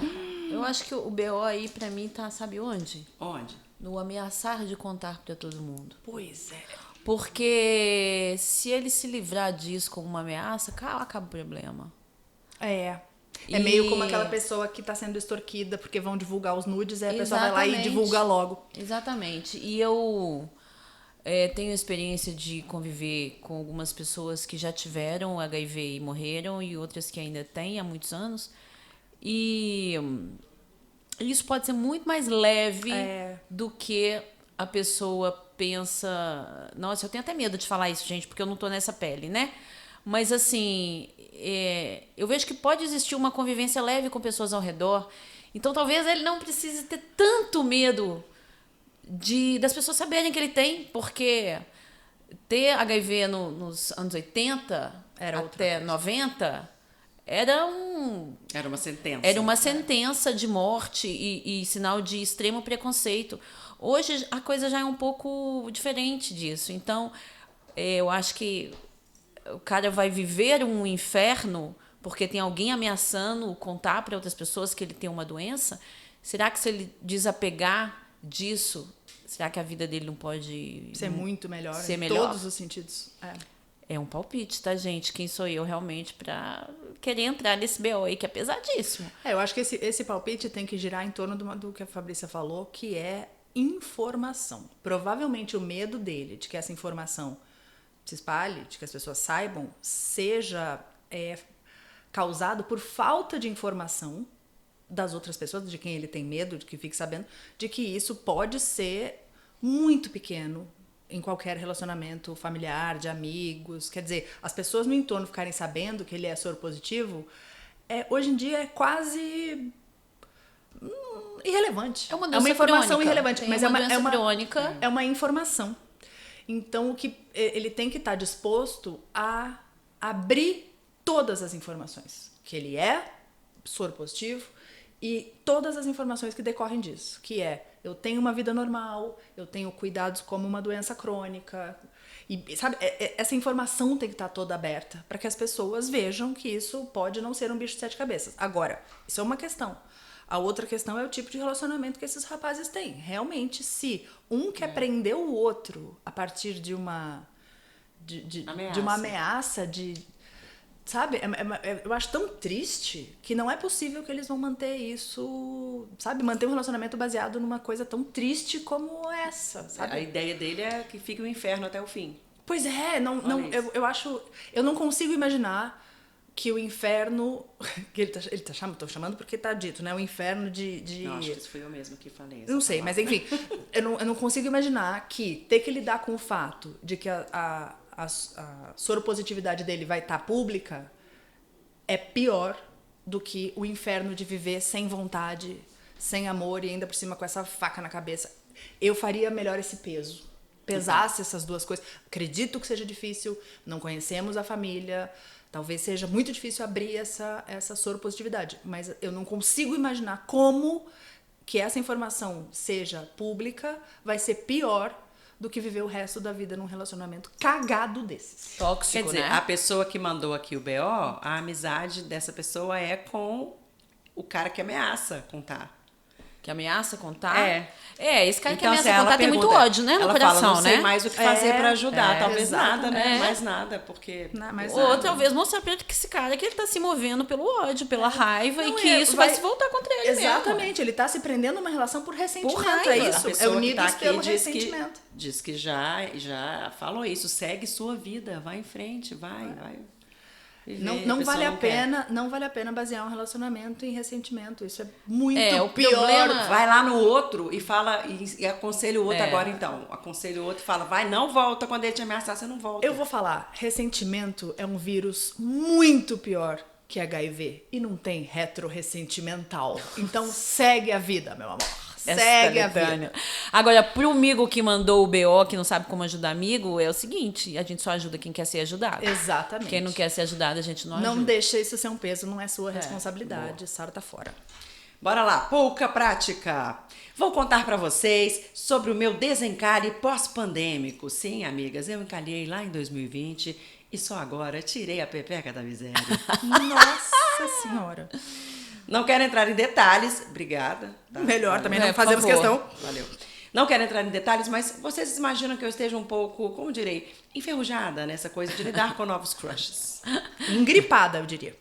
Eu acho que o BO aí pra mim tá, sabe onde? Onde? No ameaçar de contar pra todo mundo. Pois é. Porque se ele se livrar disso com uma ameaça, acaba o problema. É meio como aquela pessoa que tá sendo extorquida porque vão divulgar os nudes, aí a pessoa vai lá e divulga logo. Exatamente. E eu tenho experiência de conviver com algumas pessoas que já tiveram HIV e morreram, e outras que ainda têm há muitos anos. E isso pode ser muito mais leve do que a pessoa pensa. Nossa, eu tenho até medo de falar isso, gente, porque eu não tô nessa pele, né? Mas, assim, eu vejo que pode existir uma convivência leve com pessoas ao redor. Então, talvez ele não precise ter tanto medo das pessoas saberem que ele tem, porque ter HIV nos anos 80 até 90 era uma sentença. Era uma sentença de morte e sinal de extremo preconceito. Hoje a coisa já é um pouco diferente disso. Então, eu acho que o cara vai viver um inferno porque tem alguém ameaçando contar para outras pessoas que ele tem uma doença. Será que se ele desapegar disso, será que a vida dele não pode ser muito melhor ser em melhor? Todos os sentidos? É um palpite, tá, gente? Quem sou eu realmente pra querer entrar nesse BO aí que é pesadíssimo. Eu acho que esse palpite tem que girar em torno do que a Fabrícia falou, que é informação. Provavelmente o medo dele de que essa informação se espalhe, de que as pessoas saibam, seja causado por falta de informação das outras pessoas, de quem ele tem medo, de que fique sabendo, de que isso pode ser muito pequeno em qualquer relacionamento familiar, de amigos. Quer dizer, as pessoas no entorno ficarem sabendo que ele é soro positivo, hoje em dia é quase irrelevante. É uma doença informação crônica. irrelevante, mas doença crônica. É uma informação. Então, o que ele tem que estar disposto a abrir todas as informações. Que ele é soro positivo e todas as informações que decorrem disso. Que eu tenho uma vida normal, eu tenho cuidados como uma doença crônica. E, sabe, essa informação tem que estar toda aberta para que as pessoas vejam que isso pode não ser um bicho de 7 cabeças. Agora, isso é uma questão. A outra questão é o tipo de relacionamento que esses rapazes têm. Realmente, se um quer prender o outro a partir de uma ameaça, sabe? Eu acho tão triste que não é possível que eles vão manter isso, sabe? Manter um relacionamento baseado numa coisa tão triste como essa, sabe? A ideia dele é que fique o inferno até o fim. Pois é, eu não consigo imaginar que o inferno, que ele tá chamando, tô chamando porque tá dito, né? O inferno de... Não, acho que isso foi eu mesmo que falei. Não sei, mas enfim, eu não consigo imaginar que ter que lidar com o fato de que a soropositividade dele vai estar pública é pior do que o inferno de viver sem vontade, sem amor e ainda por cima com essa faca na cabeça. Eu faria melhor esse peso. Pesasse essas duas coisas. Acredito que seja difícil, não conhecemos a família, talvez seja muito difícil abrir essa soropositividade, mas eu não consigo imaginar como que essa informação seja pública vai ser pior do que viver o resto da vida num relacionamento cagado desses. Tóxico, Quer dizer, né? a pessoa que mandou aqui o BO, a amizade dessa pessoa é com o cara que ameaça contar. Que ameaça contar? Esse cara que Então, ameaça se ela contar tem muito pergunta, ódio, né? No ela coração, fala, não sei né? mais o que fazer pra ajudar. Talvez exatamente. nada, né? Mais nada, porque... Ou talvez mostrar pra ele que esse cara que ele tá se movendo pelo ódio, pela raiva, Não, e que isso vai se voltar contra ele Exatamente, ele tá se prendendo numa relação por ressentimento, raiva. é A isso, é pessoa que tá unidos aqui pelo diz ressentimento. diz que já falou isso. Segue sua vida, vai em frente, vai viver. Não A pessoa vale a não quer. pena, não vale a pena basear um relacionamento em ressentimento. Isso é muito o pior. problema- Vai lá no outro e fala, e aconselha o outro agora então. Aconselha o outro e fala, vai, não volta. Quando ele te ameaçar, você não volta. Eu vou falar, ressentimento é um vírus muito pior que HIV e não tem retroressentimental. Então segue a vida, meu amor. Segue a vida. Agora, pro amigo que mandou o BO, que não sabe como ajudar amigo, é o seguinte, a gente só ajuda quem quer ser ajudado. Exatamente. Quem não quer ser ajudado, a gente não ajuda. Não deixa isso ser um peso, não é sua responsabilidade. Sara tá fora. Bora lá, pouca prática. Vou contar pra vocês sobre o meu desencalhe pós-pandêmico. Sim, amigas, eu encalhei lá em 2020 e só agora tirei a pepeca da miséria. Nossa Senhora. Não quero entrar em detalhes, obrigada. Tá? Melhor, também não por fazemos favor. questão. Valeu. Não quero entrar em detalhes, mas vocês imaginam que eu esteja um pouco, como direi, enferrujada nessa coisa de lidar com novos crushes. Engripada, eu diria.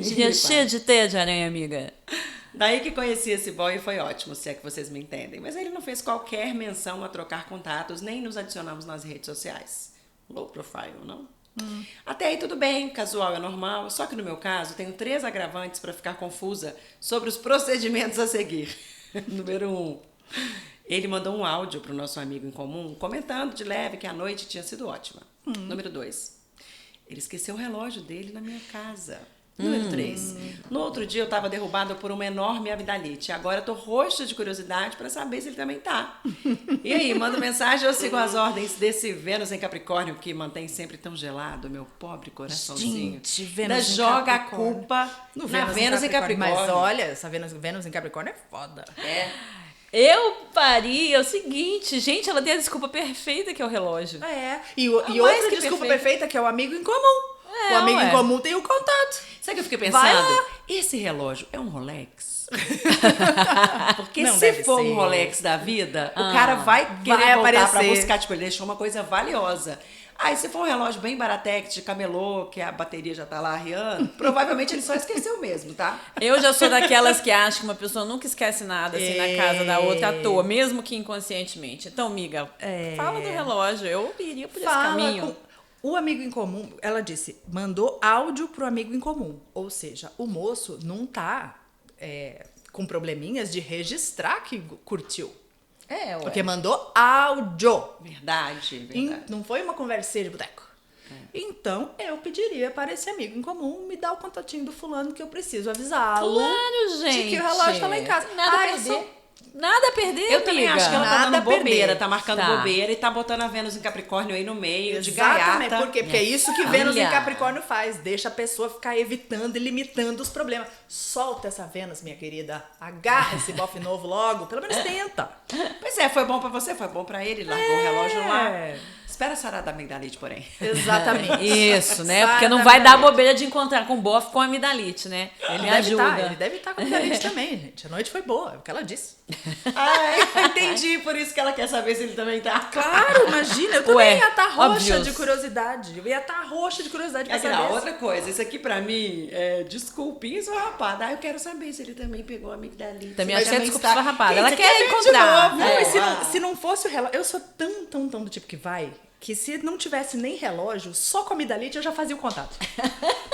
Dia cheia de teia de aranha, amiga. Daí que conheci esse boy e foi ótimo, se é que vocês me entendem. Mas ele não fez qualquer menção a trocar contatos, nem nos adicionamos nas redes sociais. Low profile, não? Até aí tudo bem, casual é normal, só que no meu caso tenho 3 agravantes para ficar confusa sobre os procedimentos a seguir. Número 1. Ele mandou um áudio para o nosso amigo em comum, comentando de leve que a noite tinha sido ótima. Número 2. Ele esqueceu o relógio dele na minha casa. Número 3. No outro dia eu estava derrubada por uma enorme amidalite. Agora eu tô roxa de curiosidade para saber se ele também tá. E aí, manda mensagem, eu sigo as ordens desse Vênus em Capricórnio que mantém sempre tão gelado, meu pobre coraçãozinho. Gente, Vênus Ainda em joga a Capricórnio. culpa na Vênus em Capricórnio. Mas olha, essa Vênus em Capricórnio é foda. É. Eu faria o seguinte, gente, ela tem a desculpa perfeita que é o relógio. E mais outra que desculpa perfeita. perfeita que é o amigo em comum. O amigo em comum tem o contato. Sabe o que eu fiquei Vai pensando? lá. Esse relógio é um Rolex? Porque Não se deve for ser. um Rolex da vida, o cara vai querer Vai voltar pra aparecer. buscar, tipo, ele deixou uma coisa valiosa. Aí se for um relógio bem baratex, de camelô, que a bateria já tá lá arriando, provavelmente ele só esqueceu mesmo, tá? Eu já sou daquelas que acham que uma pessoa nunca esquece nada assim na casa da outra à toa, mesmo que inconscientemente. Então, amiga, fala do relógio. Eu iria por esse caminho. O amigo em comum, ela disse, mandou áudio pro amigo em comum. Ou seja, o moço não tá com probleminhas de registrar que curtiu. Ué. Porque mandou áudio. Verdade. Não foi uma conversinha de boteco. Então, eu pediria para esse amigo em comum me dar o contatinho do fulano que eu preciso avisá-lo. Claro, gente. De que o relógio tá lá em casa. Nada a eu perder. sou Nada a perder, Eu também amiga. acho que ela tá Nada dando a perder. bobeira, tá marcando Tá. bobeira e tá botando a Vênus em Capricórnio aí no meio, de Exatamente. gaiata. Por quê? Porque é isso que Vênus em Olha. Capricórnio faz. Deixa a pessoa ficar evitando e limitando os problemas. Solta essa Vênus, minha querida. Agarra esse bofe novo logo. Pelo menos tenta. Pois é, foi bom pra você, foi bom pra ele, largou o relógio lá. Espera sarar da amigdalite, porém. Exatamente. Isso, né? Sai Porque não da vai dar amidalite. bobeira de encontrar com bofe com amidalite, né? Me ajuda. Ele deve estar com amidalite também, gente. A noite foi boa, é o que ela disse. Ai, entendi, por isso que ela quer saber se ele também tá. Claro, imagina. Eu também Ué, ia estar roxa óbvios. de curiosidade. Eu ia estar roxa de curiosidade pra É que saber. não, outra coisa, isso aqui pra mim é desculpinha esfarrapada. Ah, eu quero saber se ele também pegou a amigdalite. Também Se acho que é também desculpa está- esfarrapada. Quem Ela você quer ver de encontrar. novo? Não, É. e se não fosse o relógio. Eu sou tão do tipo que vai. Que se não tivesse nem relógio, só com amidalite eu já fazia o contato.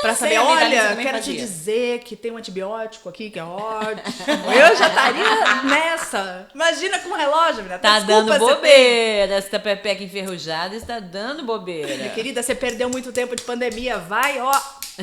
Pra Sem saber, amidalite olha, também quero te fazia. dizer que tem um antibiótico aqui que é ótimo. Eu já estaria nessa. Imagina com o relógio, menina. Tá Desculpa, dando você tem. bobeira. Essa pepeca enferrujada está dando bobeira. Minha querida, você perdeu muito tempo de pandemia. Vai, ó,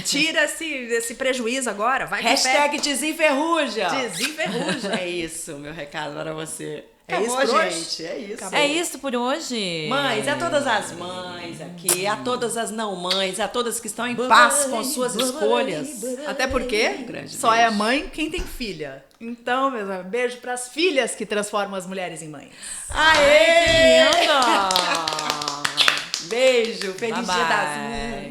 tira esse prejuízo agora. Vai com fé. Hashtag desenferruja. Desenferruja. É isso, meu recado para você. É Acabou, isso por hoje? gente. É isso. É isso por hoje. Mães, a todas as mães aqui, a todas as não mães, a todas que estão em paz com suas escolhas. Até porque Um grande só beijo. é mãe quem tem filha. Então, meus amigos, beijo pras filhas que transformam as mulheres em mães. Aê! Linda! Beijo, feliz Bye, Dia das bye. Mães.